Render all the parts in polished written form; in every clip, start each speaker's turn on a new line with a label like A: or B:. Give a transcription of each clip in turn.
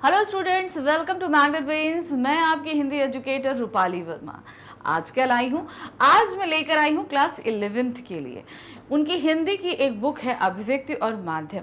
A: Hello students, welcome to magnet brains. मैं आपकी Hindi educator Rupali Verma. आज मैं लेकर आई हूँ क्लास 11th के लिए उनकी हिंदी की एक बुक है अभिव्यक्ति और माध्यम,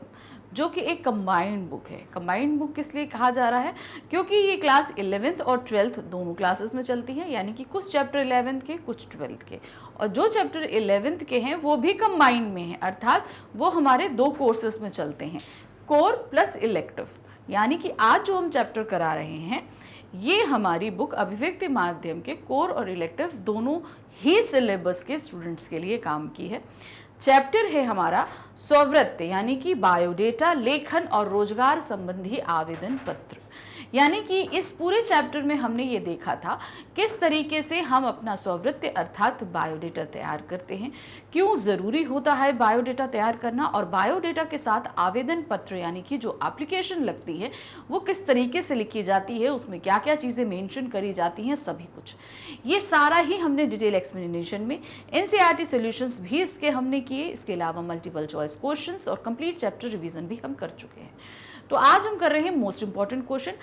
A: जो कि एक कंबाइंड बुक है। कंबाइंड बुक किस लिए कहा जा रहा है? क्योंकि ये क्लास 11th और 12th दोनों क्लासेस में चलती है, यानी कि कुछ चैप्टर 11th के, कुछ 12th के, और जो चैप्टर 11th के हैं वो भी कंबाइंड में है, अर्थात वो हमारे दो कोर्सेस में चलते हैं, कोर प्लस इलेक्टिव। यानी कि आज जो हम चैप्टर करा रहे हैं ये हमारी बुक अभिव्यक्ति माध्यम के कोर और इलेक्टिव दोनों ही सिलेबस के स्टूडेंट्स के लिए काम की है। चैप्टर है हमारा स्ववृत्ति, यानी कि बायोडेटा, लेखन और रोजगार संबंधी आवेदन पत्र। यानी कि इस पूरे चैप्टर में हमने ये देखा था किस तरीके से हम अपना स्ववृत्ति अर्थात बायोडेटा तैयार करते हैं, क्यों ज़रूरी होता है बायोडेटा तैयार करना, और बायोडेटा के साथ आवेदन पत्र यानी कि जो एप्लीकेशन लगती है वो किस तरीके से लिखी जाती है, उसमें क्या क्या चीज़ें मेंशन करी जाती हैं, सभी कुछ ये सारा ही हमने डिटेल एक्सप्लेनेशन में एनसीईआरटी सॉल्यूशंस भी इसके हमने किए। इसके अलावा मल्टीपल चॉइस क्वेश्चंस और कंप्लीट चैप्टर रिवीजन भी हम कर चुके हैं। तो आज हम कर रहे हैं मोस्ट इंपॉर्टेंट क्वेश्चन।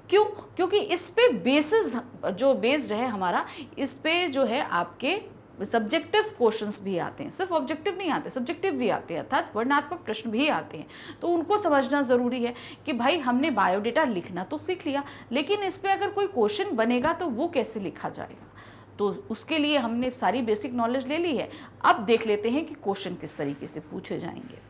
A: क्यों? क्योंकि इस पे बेसिस जो बेस्ड है हमारा, इस पे जो है आपके सब्जेक्टिव क्वेश्चंस भी आते हैं, सिर्फ ऑब्जेक्टिव नहीं आते, सब्जेक्टिव भी आते हैं, अर्थात वर्णनात्मक प्रश्न भी आते हैं। तो उनको समझना ज़रूरी है कि भाई हमने बायोडेटा लिखना तो सीख लिया, लेकिन इस पे अगर कोई क्वेश्चन बनेगा तो वो कैसे लिखा जाएगा, तो उसके लिए हमने सारी बेसिक नॉलेज ले ली है। अब देख लेते हैं कि क्वेश्चन किस तरीके से पूछे जाएंगे।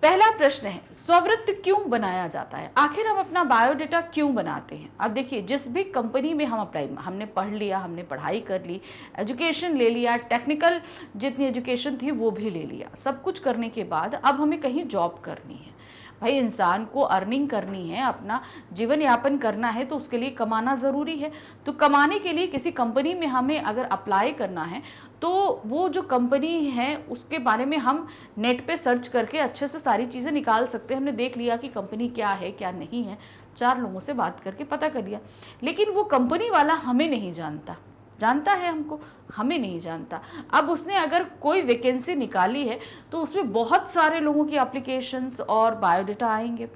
A: पहला प्रश्न है, स्ववृत्त क्यों बनाया जाता है? आखिर हम अपना बायोडेटा क्यों बनाते हैं? अब देखिए, जिस भी कंपनी में हम अप्लाई, हमने पढ़ लिया, हमने पढ़ाई कर ली, एजुकेशन ले लिया, टेक्निकल जितनी एजुकेशन थी वो भी ले लिया, सब कुछ करने के बाद अब हमें कहीं जॉब करनी है। भाई इंसान को अर्निंग करनी है, अपना जीवन यापन करना है, तो उसके लिए कमाना ज़रूरी है। तो कमाने के लिए किसी कंपनी में हमें अगर अप्लाई करना है तो वो जो कंपनी है उसके बारे में हम नेट पे सर्च करके अच्छे से सारी चीज़ें निकाल सकते हैं। हमने देख लिया कि कंपनी क्या है क्या नहीं है, 4 लोगों से बात करके पता कर लिया, लेकिन वो कंपनी वाला हमें नहीं जानता है हमको, हमें नहीं जानता। अब उसने अगर कोई वैकेंसी निकाली है तो उसमें बहुत सारे लोगों की एप्लीकेशंस और बायोडेटा आएंगे,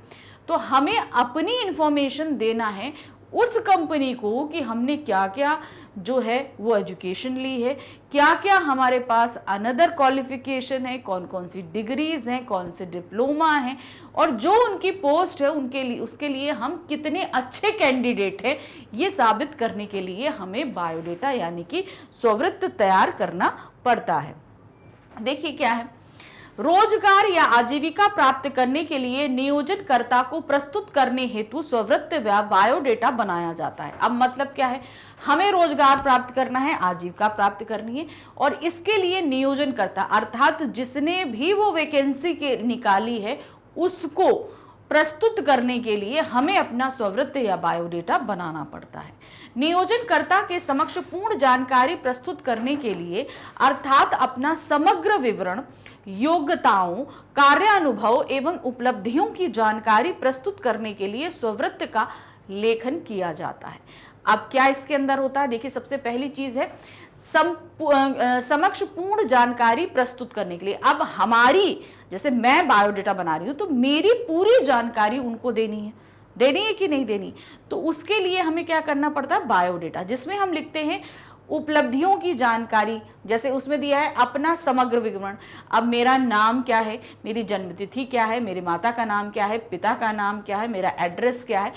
A: तो हमें अपनी इंफॉर्मेशन देना है उस कंपनी को कि हमने क्या क्या जो है वो एजुकेशन ली है, क्या क्या हमारे पास अनदर क्वालिफिकेशन है, कौन कौन सी डिग्रीज हैं, कौन से डिप्लोमा हैं, और जो उनकी पोस्ट है उनके लिए, उसके लिए हम कितने अच्छे कैंडिडेट हैं, ये साबित करने के लिए हमें बायोडेटा यानी कि स्ववृत्त तैयार करना पड़ता है। देखिए क्या है, रोजगार या आजीविका प्राप्त करने के लिए नियोजनकर्ता को प्रस्तुत करने हेतु स्ववृत्त व बायोडेटा बनाया जाता है। अब मतलब क्या है, हमें रोजगार प्राप्त करना है, आजीविका प्राप्त करनी है, और इसके लिए नियोजनकर्ता अर्थात जिसने भी वो वैकेंसी के निकाली है उसको प्रस्तुत करने के लिए हमें अपना स्ववृत्त या बायोडेटा बनाना पड़ता है। नियोजनकर्ता के समक्ष पूर्ण जानकारी प्रस्तुत करने के लिए अर्थात अपना समग्र विवरण, योग्यताओं, कार्यानुभव एवं उपलब्धियों की जानकारी प्रस्तुत करने के लिए स्ववृत्त का लेखन किया जाता है। अब क्या इसके अंदर होता है? देखिए, सबसे पहली चीज है समक्ष पूर्ण जानकारी प्रस्तुत करने के लिए। अब हमारी, जैसे मैं बायोडेटा बना रही हूं तो मेरी पूरी जानकारी उनको देनी है कि नहीं देनी, तो उसके लिए हमें क्या करना पड़ता है, बायोडेटा, जिसमें हम लिखते हैं उपलब्धियों की जानकारी। जैसे उसमें दिया है अपना समग्र विवरण, अब मेरा नाम क्या है, मेरी जन्मतिथि क्या है, मेरे माता का नाम क्या है, पिता का नाम क्या है, मेरा एड्रेस क्या है,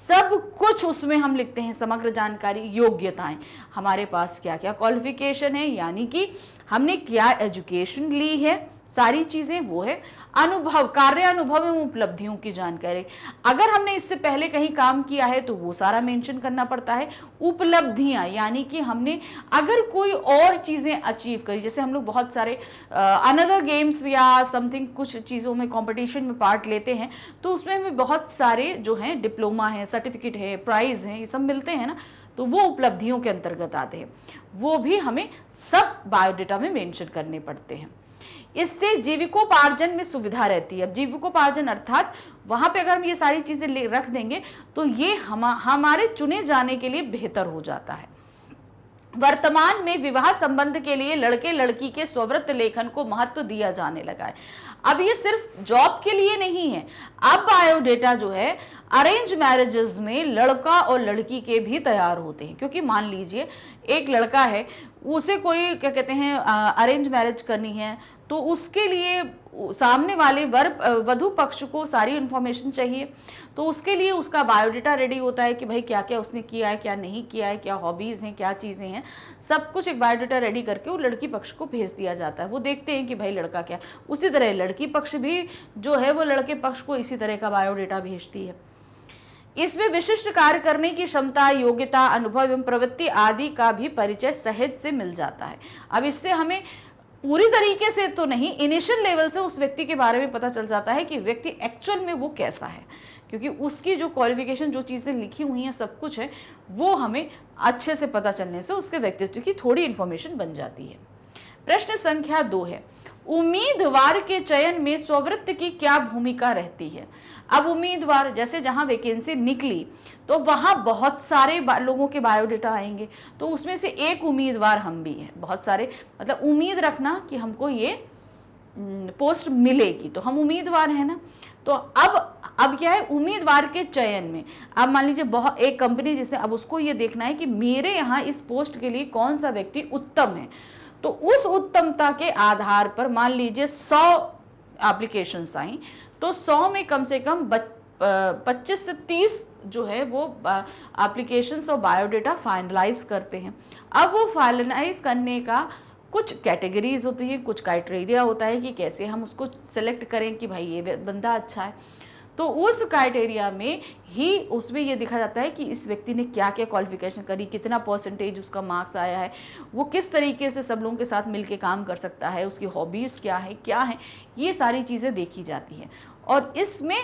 A: सब कुछ उसमें हम लिखते हैं समग्र जानकारी। योग्यताएं, हमारे पास क्या क्या क्वालिफिकेशन है, यानी कि हमने क्या एजुकेशन ली है, सारी चीजें वो है। अनुभव, कार्य अनुभव एवं उपलब्धियों की जानकारी, अगर हमने इससे पहले कहीं काम किया है तो वो सारा मेंशन करना पड़ता है। उपलब्धियां, यानी कि हमने अगर कोई और चीजें अचीव करी, जैसे हम लोग बहुत सारे अनदर गेम्स या समथिंग कुछ चीज़ों में कंपटीशन में पार्ट लेते हैं, तो उसमें हमें बहुत सारे जो हैं डिप्लोमा है, सर्टिफिकेट है, प्राइज हैं, ये सब मिलते हैं ना, तो वो उपलब्धियों के अंतर्गत आते हैं, वो भी हमें सब बायोडेटा में मेंशन करने पड़ते हैं। इससे जीविकोपार्जन में सुविधा रहती है। अब जीविकोपार्जन अर्थात वहां पे अगर हम ये सारी चीजें रख देंगे तो ये हमारे चुने जाने के लिए बेहतर हो जाता है। वर्तमान में विवाह संबंध के लिए लड़के लड़की के स्ववृत्त लेखन को महत्व दिया जाने लगा है। अब ये सिर्फ जॉब के लिए नहीं है, अब बायोडेटा जो है अरेंज मैरिजेस में लड़का और लड़की के भी तैयार होते हैं। क्योंकि मान लीजिए एक लड़का है, उसे कोई क्या कहते हैं अरेंज मैरिज करनी है, तो उसके लिए सामने वाले वधु पक्ष को सारी इंफॉर्मेशन चाहिए, तो उसके लिए उसका बायोडेटा रेडी होता है कि भाई क्या क्या उसने किया है, क्या नहीं किया है, क्या हॉबीज़ हैं, क्या चीज़ें हैं, सब कुछ एक बायोडेटा रेडी करके वो लड़की पक्ष को भेज दिया जाता है। वो देखते हैं कि भाई लड़का क्या, उसी तरह लड़की पक्ष भी जो है वो लड़के पक्ष को इसी तरह का बायोडेटा भेजती है। इसमें विशिष्ट कार्य करने की क्षमता, योग्यता, अनुभव एवं प्रवृत्ति आदि का भी परिचय सहज से मिल जाता है। अब इससे हमें पूरी तरीके से तो नहीं, इनिशियल लेवल से उस व्यक्ति के बारे में पता चल जाता है कि व्यक्ति एक्चुअल में वो कैसा है, क्योंकि उसकी जो क्वालिफिकेशन, जो चीज़ें लिखी हुई हैं, सब कुछ है, वो हमें अच्छे से पता चलने से उसके व्यक्तित्व की थोड़ी इन्फॉर्मेशन बन जाती है। प्रश्न संख्या 2 है, उम्मीदवार के चयन में स्ववृत्त की क्या भूमिका रहती है। अब उम्मीदवार, जैसे जहां वैकेंसी निकली तो वहां बहुत सारे लोगों के बायोडेटा आएंगे, तो उसमें से एक उम्मीदवार हम भी हैं। बहुत सारे, मतलब उम्मीद रखना कि हमको ये पोस्ट मिलेगी, तो हम उम्मीदवार हैं ना। तो अब क्या है, उम्मीदवार के चयन में अब मान लीजिए बहुत एक कंपनी जिसने, अब उसको ये देखना है कि मेरे यहाँ इस पोस्ट के लिए कौन सा व्यक्ति उत्तम है, तो उस उत्तमता के आधार पर मान लीजिए 100 एप्लीकेशंस आई, तो 100 में कम से कम 25 से 30 जो है वो एप्लीकेशंस और बायोडेटा फाइनलाइज करते हैं। अब वो फाइनलाइज करने का कुछ कैटेगरीज होती है, कुछ क्राइटेरिया होता है कि कैसे हम उसको सेलेक्ट करें कि भाई ये बंदा अच्छा है। तो उस क्राइटेरिया में ही उसमें ये देखा जाता है कि इस व्यक्ति ने क्या क्या क्वालिफिकेशन करी, कितना परसेंटेज उसका मार्क्स आया है, वो किस तरीके से सब लोगों के साथ मिलके काम कर सकता है, उसकी हॉबीज़ क्या है, ये सारी चीज़ें देखी जाती हैं। और इसमें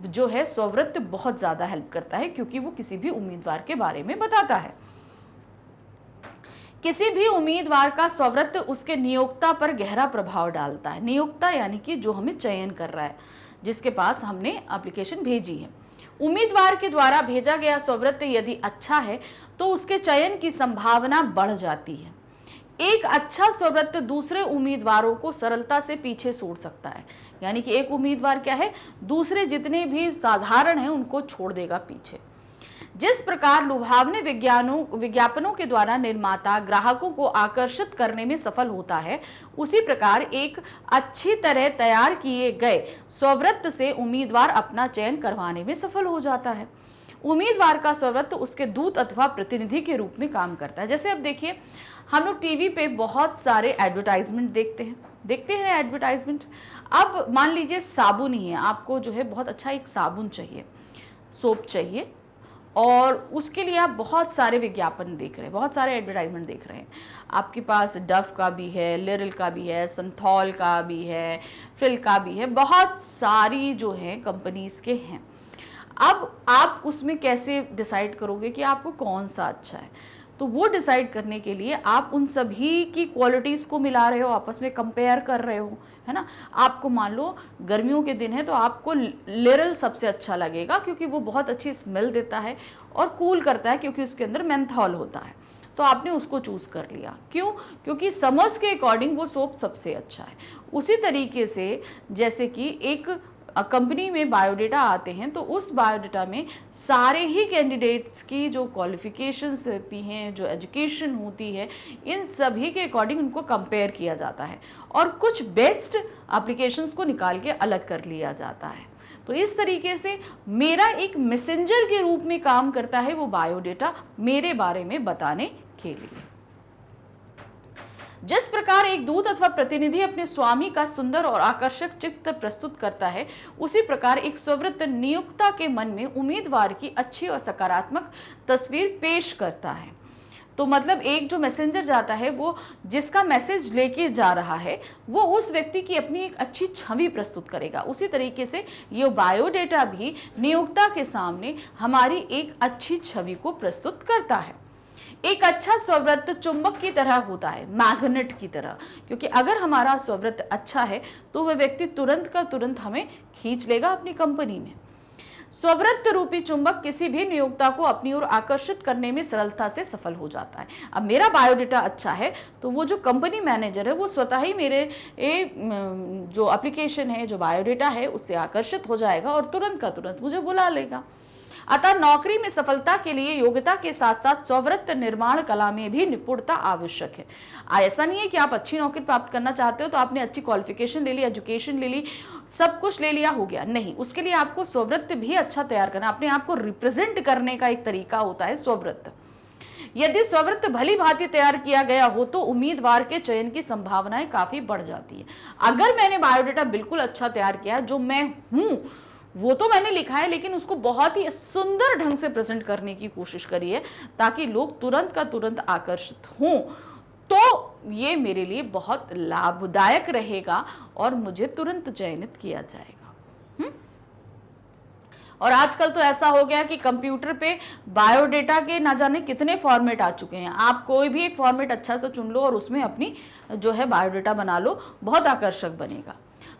A: जो है स्ववृत्त बहुत ज़्यादा हेल्प करता है, क्योंकि वो किसी भी उम्मीदवार के बारे में बताता है। किसी भी उम्मीदवार का स्ववृत्त उसके नियोक्ता पर गहरा प्रभाव डालता है। नियोक्ता यानी कि जो हमें चयन कर रहा है, जिसके पास हमने एप्लीकेशन भेजी है। उम्मीदवार के द्वारा भेजा गया स्ववृत्त यदि अच्छा है तो उसके चयन की संभावना बढ़ जाती है। एक अच्छा स्ववृत्त दूसरे उम्मीदवारों को सरलता से पीछे छोड़ सकता है, यानी कि एक उम्मीदवार क्या है, दूसरे जितने भी साधारण हैं उनको छोड़ देगा पीछे। जिस प्रकार लुभावने विज्ञापनों के द्वारा निर्माता ग्राहकों को आकर्षित करने में सफल होता है, उसी प्रकार एक अच्छी तरह तैयार किए गए स्ववृत्त से उम्मीदवार अपना चयन करवाने में सफल हो जाता है। उम्मीदवार का स्ववृत्त उसके दूत अथवा प्रतिनिधि के रूप में काम करता है। जैसे अब देखिए, हम लोग टीवी पे बहुत सारे एडवर्टाइजमेंट देखते हैं एडवर्टाइजमेंट। अब मान लीजिए साबुन ही है, आपको जो है बहुत अच्छा एक साबुन चाहिए, सोप चाहिए, और उसके लिए आप बहुत सारे विज्ञापन देख रहे हैं, बहुत सारे एडवर्टाइजमेंट देख रहे हैं। आपके पास डव का भी है, लिरिल का भी है, संथॉल का भी है, फ्रिल का भी है, बहुत सारी जो है कंपनीज के हैं। अब आप उसमें कैसे डिसाइड करोगे कि आपको कौन सा अच्छा है? तो वो डिसाइड करने के लिए आप उन सभी की क्वालिटीज़ को मिला रहे हो, आपस में कंपेयर कर रहे हो, है ना। आपको मान लो गर्मियों के दिन है तो आपको लिरिल सबसे अच्छा लगेगा, क्योंकि वो बहुत अच्छी स्मेल देता है और कूल करता है, क्योंकि उसके अंदर मेंथॉल होता है। तो आपने उसको चूज़ कर लिया, क्यों? क्योंकि समर्स के अकॉर्डिंग वो सोप सबसे अच्छा है। उसी तरीके से जैसे कि एक कंपनी में बायोडेटा आते हैं, तो उस बायोडेटा में सारे ही कैंडिडेट्स की जो क्वालिफिकेशंस होती हैं, जो एजुकेशन होती है, इन सभी के अकॉर्डिंग उनको कंपेयर किया जाता है और कुछ बेस्ट एप्लीकेशंस को निकाल के अलग कर लिया जाता है। तो इस तरीके से मेरा एक मैसेंजर के रूप में काम करता है वो बायोडेटा, मेरे बारे में बताने के लिए। जिस प्रकार एक दूत अथवा प्रतिनिधि अपने स्वामी का सुंदर और आकर्षक चित्र प्रस्तुत करता है, उसी प्रकार एक स्ववृत्त नियोक्ता के मन में उम्मीदवार की अच्छी और सकारात्मक तस्वीर पेश करता है। तो मतलब एक जो मैसेंजर जाता है, वो जिसका मैसेज लेके जा रहा है, वो उस व्यक्ति की अपनी एक अच्छी छवि प्रस्तुत करेगा। उसी तरीके से ये बायोडेटा भी नियोक्ता के सामने हमारी एक अच्छी छवि को प्रस्तुत करता है। एक अच्छा स्ववृत्त चुंबक की तरह होता है, मैग्नेट की तरह, क्योंकि अगर हमारा स्ववृत्त अच्छा है तो वह व्यक्ति तुरंत का तुरंत हमें खींच लेगा अपनी कंपनी में। स्ववृत्त रूपी चुंबक किसी भी नियोक्ता को अपनी ओर आकर्षित करने में सरलता से सफल हो जाता है। अब मेरा बायोडेटा अच्छा है तो वो जो कंपनी मैनेजर है वो स्वतः ही मेरे जो एप्लीकेशन है, जो बायोडेटा है, उससे आकर्षित हो जाएगा और तुरंत का तुरंत मुझे बुला लेगा। अतः नौकरी में सफलता के लिए योग्यता के साथ साथ स्ववृत्त निर्माण कला में भी निपुणता आवश्यक है। ऐसा नहीं है कि आप अच्छी नौकरी प्राप्त करना चाहते हो तो आपने अच्छी क्वालिफिकेशन ले ली, एजुकेशन ले ली, सब कुछ ले लिया, हो गया, नहीं। उसके लिए आपको स्ववृत्त भी अच्छा तैयार करना, अपने आप को रिप्रेजेंट करने का एक तरीका होता है स्ववृत्त। यदि स्ववृत्त भली भांति तैयार किया गया हो तो उम्मीदवार के चयन की संभावनाएं काफी बढ़ जाती है। अगर मैंने बायोडेटा बिल्कुल अच्छा तैयार किया, जो मैं हूं वो तो मैंने लिखा है, लेकिन उसको बहुत ही सुंदर ढंग से प्रेजेंट करने की कोशिश करी है ताकि लोग तुरंत का तुरंत आकर्षित हों, तो ये मेरे लिए बहुत लाभदायक रहेगा और मुझे तुरंत चयनित किया जाएगा। और आजकल तो ऐसा हो गया कि कंप्यूटर पे बायोडेटा के ना जाने कितने फॉर्मेट आ चुके हैं। आप कोई भी एक फॉर्मेट अच्छा सा चुन लो और उसमें अपनी जो है बायोडेटा बना लो, बहुत आकर्षक बनेगा।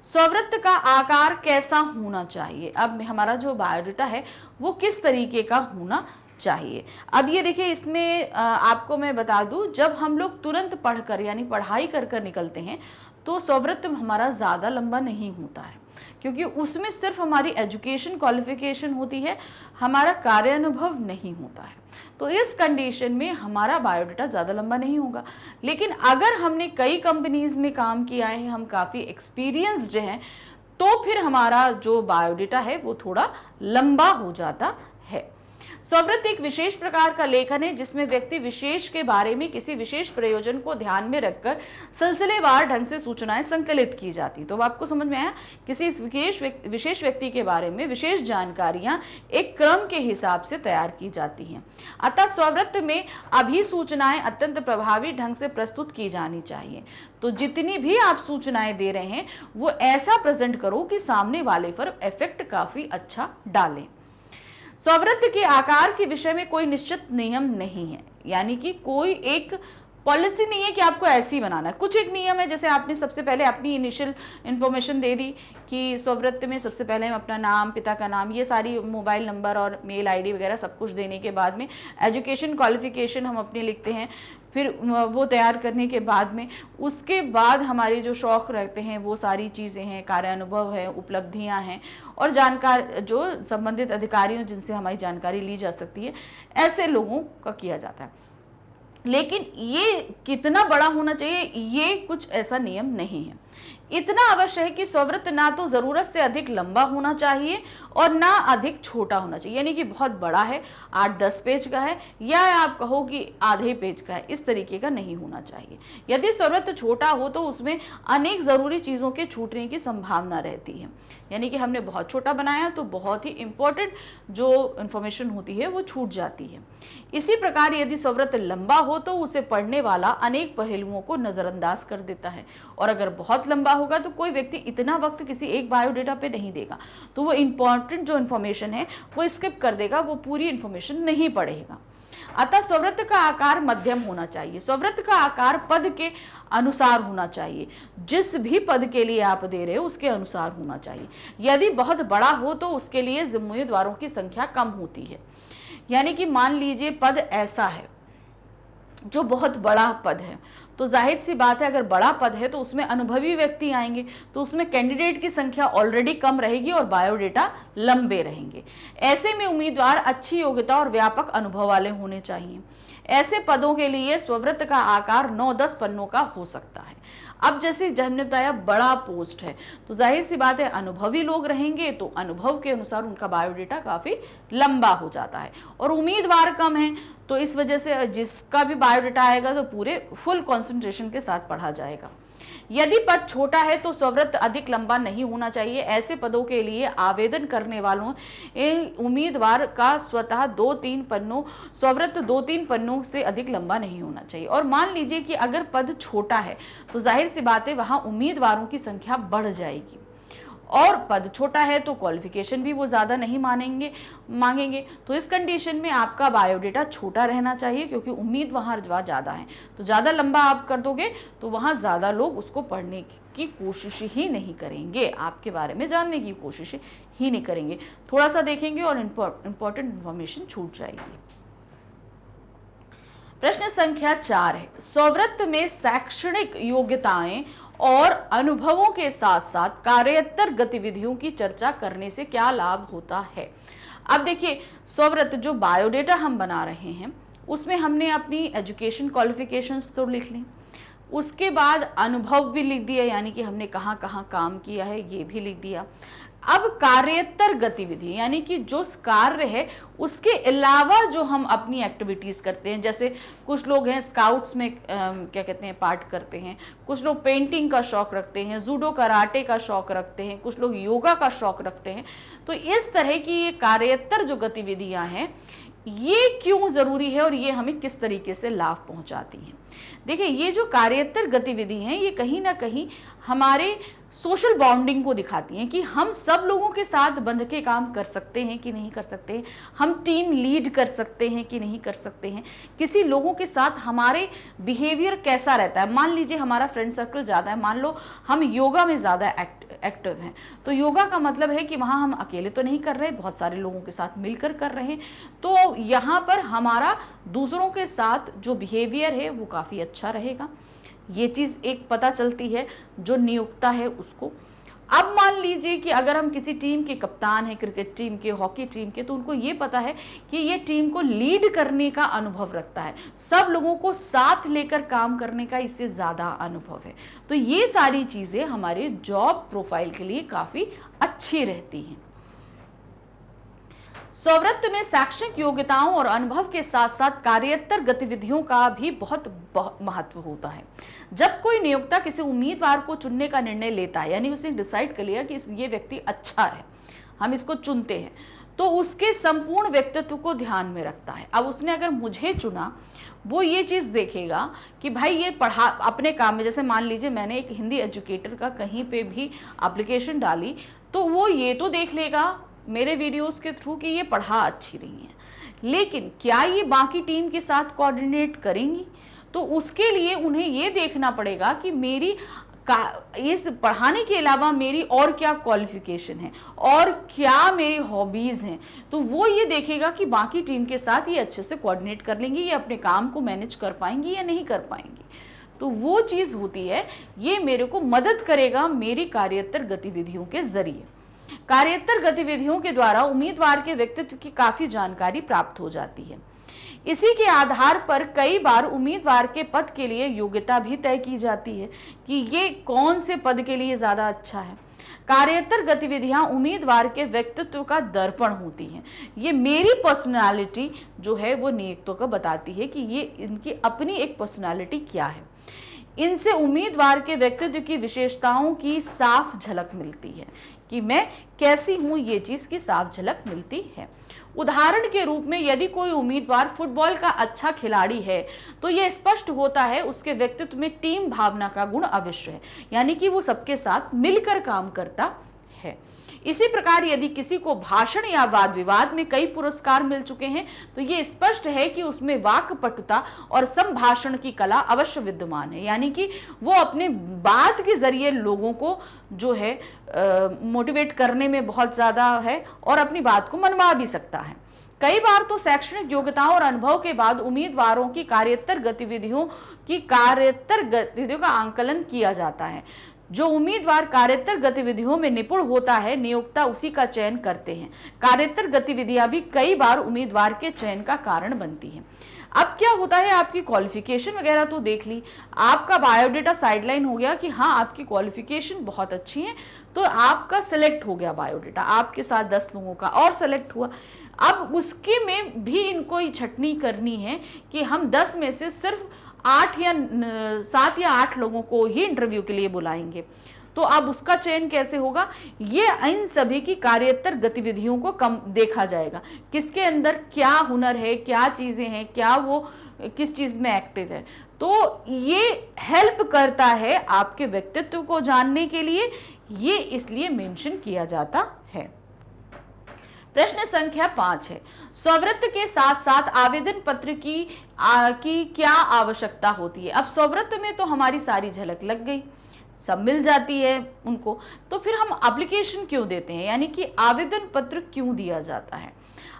A: स्ववृत्त का आकार कैसा होना चाहिए? अब हमारा जो बायोडेटा है वो किस तरीके का होना चाहिए? अब ये देखिए, इसमें आपको मैं बता दूं, जब हम लोग तुरंत पढ़कर यानी पढ़ाई कर कर निकलते हैं तो स्ववृत्त हमारा ज़्यादा लंबा नहीं होता है, क्योंकि उसमें सिर्फ हमारी एजुकेशन क्वालिफिकेशन होती है, हमारा कार्यानुभव नहीं होता है। तो इस कंडीशन में हमारा बायोडेटा ज़्यादा लंबा नहीं होगा। लेकिन अगर हमने कई कंपनीज में काम किया है, हम काफ़ी एक्सपीरियंस्ड हैं, तो फिर हमारा जो बायोडेटा है वो थोड़ा लंबा हो जाता है। स्ववृत्त एक विशेष प्रकार का लेखन है जिसमें व्यक्ति विशेष के बारे में किसी विशेष प्रयोजन को ध्यान में रखकर सिलसिलेवार ढंग से सूचनाएं संकलित की जाती। तो आपको समझ में आया, किसी विशेष व्यक्ति के बारे में विशेष जानकारियां एक क्रम के हिसाब से तैयार की जाती हैं। अतः स्ववृत्त में अभिसूचनाएं अत्यंत प्रभावी ढंग से प्रस्तुत की जानी चाहिए। तो जितनी भी आप सूचनाएं दे रहे हैं वो ऐसा प्रेजेंट करो कि सामने वाले पर इफेक्ट काफी अच्छा डालें। स्ववृत्त के आकार के विषय में कोई निश्चित नियम नहीं है, यानी कि कोई एक पॉलिसी नहीं है कि आपको ऐसे ही बनाना है। कुछ एक नियम है, जैसे आपने सबसे पहले अपनी इनिशियल इन्फॉर्मेशन दे दी कि स्ववृत्त में सबसे पहले हम अपना नाम, पिता का नाम, ये सारी मोबाइल नंबर और मेल आईडी वगैरह सब कुछ देने के बाद में एजुकेशन क्वालिफिकेशन हम अपनी लिखते हैं। फिर वो तैयार करने के बाद में उसके बाद हमारे जो शौक़ रहते हैं वो सारी चीज़ें हैं, कार्यानुभव है, उपलब्धियां हैं और जानकार जो संबंधित अधिकारियों जिनसे हमारी जानकारी ली जा सकती है, ऐसे लोगों का किया जाता है। लेकिन ये कितना बड़ा होना चाहिए, ये कुछ ऐसा नियम नहीं है। इतना अवश्य है कि स्ववृत्त ना तो ज़रूरत से अधिक लंबा होना चाहिए और ना अधिक छोटा होना चाहिए, यानी कि बहुत बड़ा है, 8-10 पेज का है, या आप कहो कि आधे पेज का है, इस तरीके का नहीं होना चाहिए। यदि स्ववृत्त छोटा हो तो उसमें अनेक ज़रूरी चीज़ों के छूटने की संभावना रहती है, यानी कि हमने बहुत छोटा बनाया तो बहुत ही इम्पोर्टेंट जो इन्फॉर्मेशन होती है वो छूट जाती है। इसी प्रकार यदि स्ववृत्त लंबा हो तो उसे पढ़ने वाला अनेक पहलुओं को नज़रअंदाज कर देता है, और अगर बहुत लंबा होगा तो कोई व्यक्ति इतना वक्त किसी एक बायोडेटा पे नहीं देगा, तो वो इम्पॉर्टेंट जो इन्फॉर्मेशन है वो स्किप कर देगा, वो पूरी इन्फॉर्मेशन नहीं पढ़ेगा। अतः स्ववृत्त का आकार मध्यम होना चाहिए। स्ववृत्त का आकार पद के अनुसार होना चाहिए, जिस भी पद के लिए आप दे रहे हो उसके अनुसार होना चाहिए। यदि बहुत बड़ा हो तो उसके लिए उम्मीदवारों की संख्या कम होती है, यानी कि मान लीजिए पद ऐसा है जो बहुत बड़ा पद है, तो जाहिर सी बात है अगर बड़ा पद है तो उसमें अनुभवी व्यक्ति आएंगे, तो उसमें कैंडिडेट की संख्या ऑलरेडी कम रहेगी और बायोडेटा लंबे रहेंगे। ऐसे में उम्मीदवार अच्छी योग्यता और व्यापक अनुभव वाले होने चाहिए। ऐसे पदों के लिए स्ववृत्त का आकार 9-10 पन्नों का हो सकता है। अब जैसे हमने बताया बड़ा पोस्ट है तो जाहिर सी बात है अनुभवी लोग रहेंगे, तो अनुभव के अनुसार उनका बायोडेटा काफ़ी लंबा हो जाता है, और उम्मीदवार कम हैं तो इस वजह से जिसका भी बायोडेटा आएगा तो पूरे फुल कंसंट्रेशन के साथ पढ़ा जाएगा। यदि पद छोटा है तो स्ववृत्त अधिक लंबा नहीं होना चाहिए। ऐसे पदों के लिए आवेदन करने वालों उम्मीदवार का स्वतः 2-3 पन्नों स्ववृत्त 2-3 पन्नों से अधिक लंबा नहीं होना चाहिए। और मान लीजिए कि अगर पद छोटा है तो जाहिर सी बात है वहाँ उम्मीदवारों की संख्या बढ़ जाएगी, और पद छोटा है तो क्वालिफिकेशन भी वो ज़्यादा नहीं मांगेंगे। तो इस कंडीशन में आपका बायोडेटा छोटा रहना चाहिए, क्योंकि उम्मीद वहाँ ज़्यादा है। तो ज़्यादा लंबा आप कर दोगे तो वहाँ ज़्यादा लोग उसको पढ़ने की कोशिश ही नहीं करेंगे, आपके बारे में जानने की कोशिश ही नहीं करेंगे, थोड़ा सा देखेंगे और इम्पोर्टेंट इन्फॉर्मेशन छूट जाएगी। प्रश्न संख्या 4 है, स्ववृत्त में शैक्षणिक योग्यताएं और अनुभवों के साथ साथ कार्यात्तर गतिविधियों की चर्चा करने से क्या लाभ होता है। अब देखिए, स्ववृत्त जो बायोडेटा हम बना रहे हैं उसमें हमने अपनी एजुकेशन क्वालिफिकेशंस तो लिख ली, उसके बाद अनुभव भी लिख दिया, यानी कि हमने कहाँ कहाँ काम किया है ये भी लिख दिया। अब कार्यात्तर गतिविधि यानी कि जो कार्य है उसके अलावा जो हम अपनी एक्टिविटीज़ करते हैं, जैसे कुछ लोग हैं स्काउट्स में क्या कहते हैं पार्ट करते हैं, कुछ लोग पेंटिंग का शौक रखते हैं, जूडो कराटे का शौक रखते हैं, कुछ लोग योगा का शौक रखते हैं। तो इस तरह की ये कार्यात्तर जो गतिविधियां हैं ये क्यों ज़रूरी है और ये हमें किस तरीके से लाभ पहुंचाती हैं। देखिए, ये जो कार्यात्तर गतिविधि हैं ये कहीं ना कहीं हमारे सोशल बॉन्डिंग को दिखाती हैं कि हम सब लोगों के साथ बंध के काम कर सकते हैं कि नहीं कर सकते हैं, हम टीम लीड कर सकते हैं कि नहीं कर सकते हैं, किसी लोगों के साथ हमारे बिहेवियर कैसा रहता है। मान लीजिए हमारा फ्रेंड सर्कल ज़्यादा है, मान लो हम योगा में ज़्यादा एक्टिव हैं, तो योगा का मतलब है कि वहाँ हम अकेले तो नहीं कर रहे, बहुत सारे लोगों के साथ मिलकर कर रहे हैं। तो यहाँ पर हमारा दूसरों के साथ जो बिहेवियर है वो काफ़ी अच्छा रहेगा, ये चीज़ एक पता चलती है जो नियोक्ता है उसको। अब मान लीजिए कि अगर हम किसी टीम के कप्तान हैं, क्रिकेट टीम के, हॉकी टीम के, तो उनको ये पता है कि ये टीम को लीड करने का अनुभव रखता है, सब लोगों को साथ लेकर काम करने का इससे ज़्यादा अनुभव है। तो ये सारी चीज़ें हमारे जॉब प्रोफाइल के लिए काफ़ी अच्छी रहती हैं। स्ववृत्त में शैक्षणिक योग्यताओं और अनुभव के साथ साथ कार्यात्तर गतिविधियों का भी बहुत महत्व होता है। जब कोई नियोक्ता किसी उम्मीदवार को चुनने का निर्णय लेता है, यानी उसने डिसाइड कर लिया कि ये व्यक्ति अच्छा है, हम इसको चुनते हैं, तो उसके संपूर्ण व्यक्तित्व को ध्यान में रखता है। अब उसने अगर मुझे चुना, वो ये चीज़ देखेगा कि भाई ये पढ़ा अपने काम में, जैसे मान लीजिए मैंने एक हिंदी एजुकेटर का कहीं पे भी एप्लीकेशन डाली, तो वो ये तो देख लेगा मेरे वीडियोस के थ्रू कि ये पढ़ा अच्छी रही है, लेकिन क्या ये बाकी टीम के साथ कोऑर्डिनेट करेंगी। तो उसके लिए उन्हें ये देखना पड़ेगा कि मेरी इस पढ़ाने के अलावा मेरी और क्या क्वालिफिकेशन है और क्या मेरी हॉबीज़ हैं। तो वो ये देखेगा कि बाकी टीम के साथ ये अच्छे से कोऑर्डिनेट कर लेंगी, ये अपने काम को मैनेज कर पाएंगी या नहीं कर पाएंगी। तो वो चीज़ होती है, ये मेरे को मदद करेगा मेरी कार्यात्तर गतिविधियों के जरिए। कार्यात्तर गतिविधियों के द्वारा उम्मीदवार के व्यक्तित्व की काफ़ी जानकारी प्राप्त हो जाती है। इसी के आधार पर कई बार उम्मीदवार के पद के लिए योग्यता भी तय की जाती है कि ये कौन से पद के लिए ज़्यादा अच्छा है। कार्यात्तर गतिविधियां उम्मीदवार के व्यक्तित्व का दर्पण होती हैं। ये मेरी पर्सनालिटी जो है वो नियुक्तों को बताती है कि ये इनकी अपनी एक पर्सनालिटी क्या है। इनसे उम्मीदवार के व्यक्तित्व की विशेषताओं की साफ झलक मिलती है कि मैं कैसी हूँ, ये चीज़ की साफ झलक मिलती है। उदाहरण के रूप में यदि कोई उम्मीदवार फुटबॉल का अच्छा खिलाड़ी है तो यह स्पष्ट होता है उसके व्यक्तित्व में टीम भावना का गुण अवश्य है, यानी कि वो सबके साथ मिलकर काम करता है। इसी प्रकार यदि किसी को भाषण या वाद विवाद में कई पुरस्कार मिल चुके हैं तो ये स्पष्ट है कि उसमें वाक्पटुता और संभाषण की कला अवश्य विद्यमान है, यानी कि वो अपने बात के जरिए लोगों को जो है मोटिवेट करने में बहुत ज़्यादा है और अपनी बात को मनवा भी सकता है। कई बार तो शैक्षणिक योग्यताओं और अनुभव के बाद उम्मीदवारों की कार्यात्तर गतिविधियों का आंकलन किया जाता है। जो उम्मीदवार कार्यात्तर गतिविधियों में निपुण होता है नियोक्ता उसी का चयन करते हैं। कार्यात्तर गतिविधियां भी कई बार उम्मीदवार के चयन का कारण बनती हैं। अब क्या होता है, आपकी क्वालिफिकेशन वगैरह तो देख ली, आपका बायोडेटा साइडलाइन हो गया कि हाँ आपकी क्वालिफिकेशन बहुत अच्छी है, तो आपका सिलेक्ट हो गया बायोडेटा, आपके साथ 10 लोगों का और सिलेक्ट हुआ। अब उसके में भी इनको ये छटनी करनी है कि हम 10 में से सिर्फ 7 या 8 लोगों को ही इंटरव्यू के लिए बुलाएंगे। तो अब उसका चयन कैसे होगा, ये इन सभी की कार्यात्तर गतिविधियों को कम देखा जाएगा, किसके अंदर क्या हुनर है, क्या चीज़ें हैं, क्या वो किस चीज़ में एक्टिव है। तो ये हेल्प करता है आपके व्यक्तित्व को जानने के लिए ये इसलिए मेंशन किया जाता है। प्रश्न संख्या 5 है, स्ववृत्त के साथ साथ आवेदन पत्र की क्या आवश्यकता होती है। अब स्ववृत्त में तो हमारी सारी झलक लग गई, सब मिल जाती है उनको, तो फिर हम एप्लीकेशन क्यों देते हैं, यानी कि आवेदन पत्र क्यों दिया जाता है।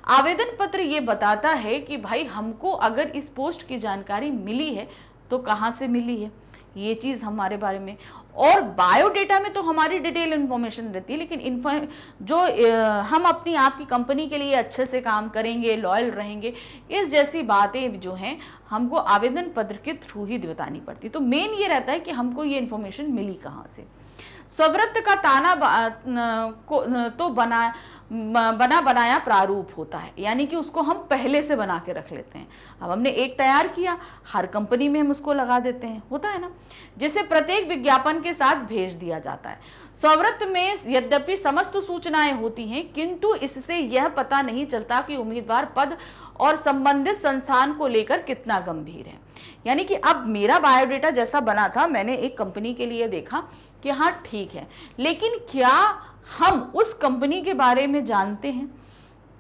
A: आवेदन पत्र ये बताता है कि भाई हमको अगर इस पोस्ट की जानकारी मिली है तो कहाँ से मिली है, ये चीज़ हमारे बारे में। और बायोडेटा में तो हमारी डिटेल इन्फॉर्मेशन रहती है, लेकिन जो हम अपनी आपकी कंपनी के लिए अच्छे से काम करेंगे, लॉयल रहेंगे, इस जैसी बातें जो हैं हमको आवेदन पत्र के थ्रू ही बतानी पड़ती। तो मेन ये रहता है कि हमको ये इन्फॉर्मेशन मिली कहाँ से। स्ववृत्त का ताना तो बना बनाया प्रारूप होता है, यानी कि उसको हम पहले से बना के रख लेते हैं। अब हमने एक तैयार किया, हर कंपनी में हम उसको लगा देते हैं, होता है ना, जिसे प्रत्येक विज्ञापन के साथ भेज दिया जाता है। स्ववृत्त में यद्यपि समस्त सूचनाएं होती हैं, किंतु इससे यह पता नहीं चलता कि उम्मीदवार पद और संबंधित संस्थान को लेकर कितना गंभीर है। यानी कि अब मेरा बायोडेटा जैसा बना था, मैंने एक कंपनी के लिए देखा कि हाँ ठीक है, लेकिन क्या हम उस कंपनी के बारे में जानते हैं,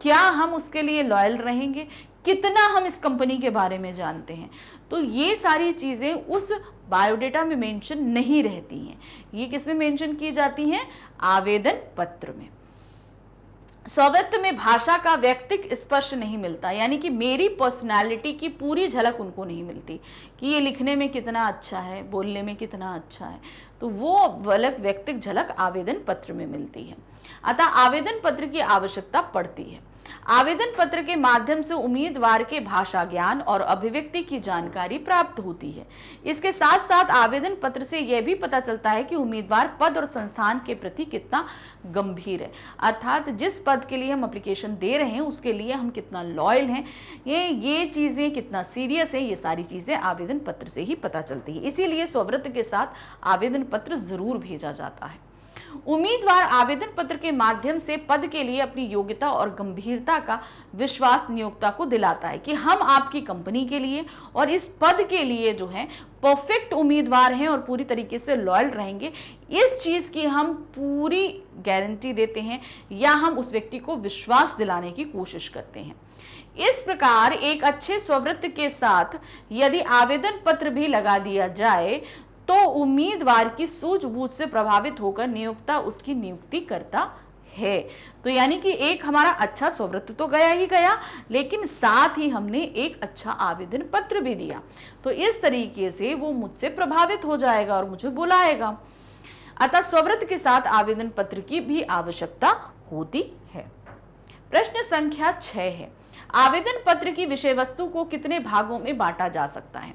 A: क्या हम उसके लिए लॉयल रहेंगे, कितना हम इस कंपनी के बारे में जानते हैं। तो ये सारी चीज़ें उस बायोडेटा में मेंशन नहीं रहती हैं, ये किस में मेंशन की जाती हैं, आवेदन पत्र में। स्ववृत्त में भाषा का व्यक्तिक स्पर्श नहीं मिलता, यानी कि मेरी पर्सनालिटी की पूरी झलक उनको नहीं मिलती कि ये लिखने में कितना अच्छा है, बोलने में कितना अच्छा है, तो वो अलग व्यक्तिक झलक आवेदन पत्र में मिलती है। अतः आवेदन पत्र की आवश्यकता पड़ती है। आवेदन पत्र के माध्यम से उम्मीदवार के भाषा ज्ञान और अभिव्यक्ति की जानकारी प्राप्त होती है। इसके साथ साथ आवेदन पत्र से यह भी पता चलता है कि उम्मीदवार पद और संस्थान के प्रति कितना गंभीर है, अर्थात जिस पद के लिए हम एप्लीकेशन दे रहे हैं उसके लिए हम कितना लॉयल हैं, ये चीज़ें कितना सीरियस है, ये सारी चीज़ें आवेदन पत्र से ही पता चलती है। इसीलिए स्ववृत्त के साथ आवेदन पत्र जरूर भेजा जाता है। उम्मीदवार आवेदन पत्र के माध्यम से पद के लिए अपनी योग्यता और गंभीरता का विश्वास नियोक्ता को दिलाता है कि हम आपकी कंपनी के लिए और इस पद के लिए जो है परफेक्ट उम्मीदवार हैं और पूरी तरीके से लॉयल रहेंगे। इस चीज़ की हम पूरी गारंटी देते हैं या हम उस व्यक्ति को विश्वास दिलाने की कोशिश करते हैं। इस प्रकार एक अच्छे स्ववृत्त के साथ यदि आवेदन पत्र भी लगा दिया जाए तो उम्मीदवार की सूझबूझ से प्रभावित होकर नियोक्ता उसकी नियुक्ति करता है। तो यानी कि एक हमारा अच्छा स्ववृत्त तो गया ही गया, लेकिन साथ ही हमने एक अच्छा आवेदन पत्र भी दिया, तो इस तरीके से वो मुझसे प्रभावित हो जाएगा और मुझे बुलाएगा। अतः स्ववृत्त के साथ आवेदन पत्र की भी आवश्यकता होती है। प्रश्न संख्या 6 है, आवेदन पत्र की विषय वस्तु को कितने भागों में बांटा जा सकता है।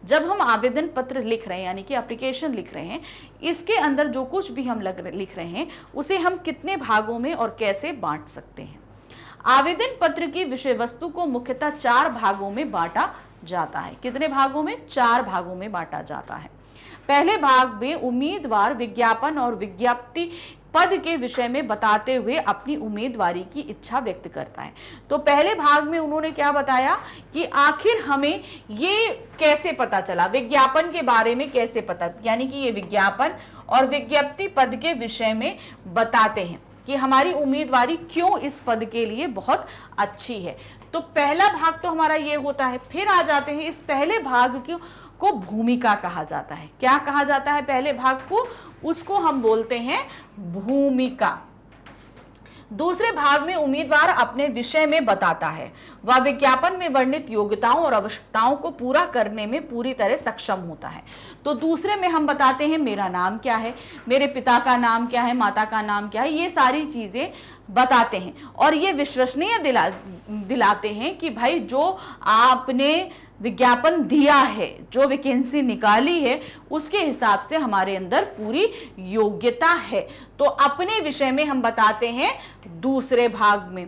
A: जब हम आवेदन पत्र लिख रहे हैं यानी कि एप्लीकेशन लिख रहे हैं, इसके अंदर जो कुछ भी हम लिख रहे हैं उसे हम कितने भागों में और कैसे बांट सकते हैं। आवेदन पत्र की विषय वस्तु को मुख्यतः 4 भागों में बांटा जाता है। कितने भागों में? 4 भागों में बांटा जाता है। पहले भाग में उम्मीदवार विज्ञापन और विज्ञप्ति पद के विषय में बताते हुए अपनी उम्मीदवारी की इच्छा व्यक्त करता है। तो पहले भाग में उन्होंने क्या बताया कि आखिर हमें ये कैसे पता चला, विज्ञापन के बारे में कैसे पता, यानी कि ये विज्ञापन और विज्ञप्ति पद के विषय में बताते हैं कि हमारी उम्मीदवारी क्यों इस पद के लिए बहुत अच्छी है। तो पहला भाग तो हमारा ये होता है। फिर आ जाते हैं इस पहले भाग को भूमिका कहा जाता है। क्या कहा जाता है पहले भाग को? उसको हम बोलते हैं भूमिका। दूसरे भाग में उम्मीदवार अपने विषय में बताता है, वह विज्ञापन में वर्णित योग्यताओं और आवश्यकताओं को पूरा करने में पूरी तरह सक्षम होता है। तो दूसरे में हम बताते हैं मेरा नाम क्या है, मेरे पिता का नाम क्या है, माता का नाम क्या है, ये सारी चीजें बताते हैं और ये विश्वसनीय दिलाते हैं कि भाई जो आपने विज्ञापन दिया है, जो वैकेंसी निकाली है, उसके हिसाब से हमारे अंदर पूरी योग्यता है। तो अपने विषय में हम बताते हैं दूसरे भाग में।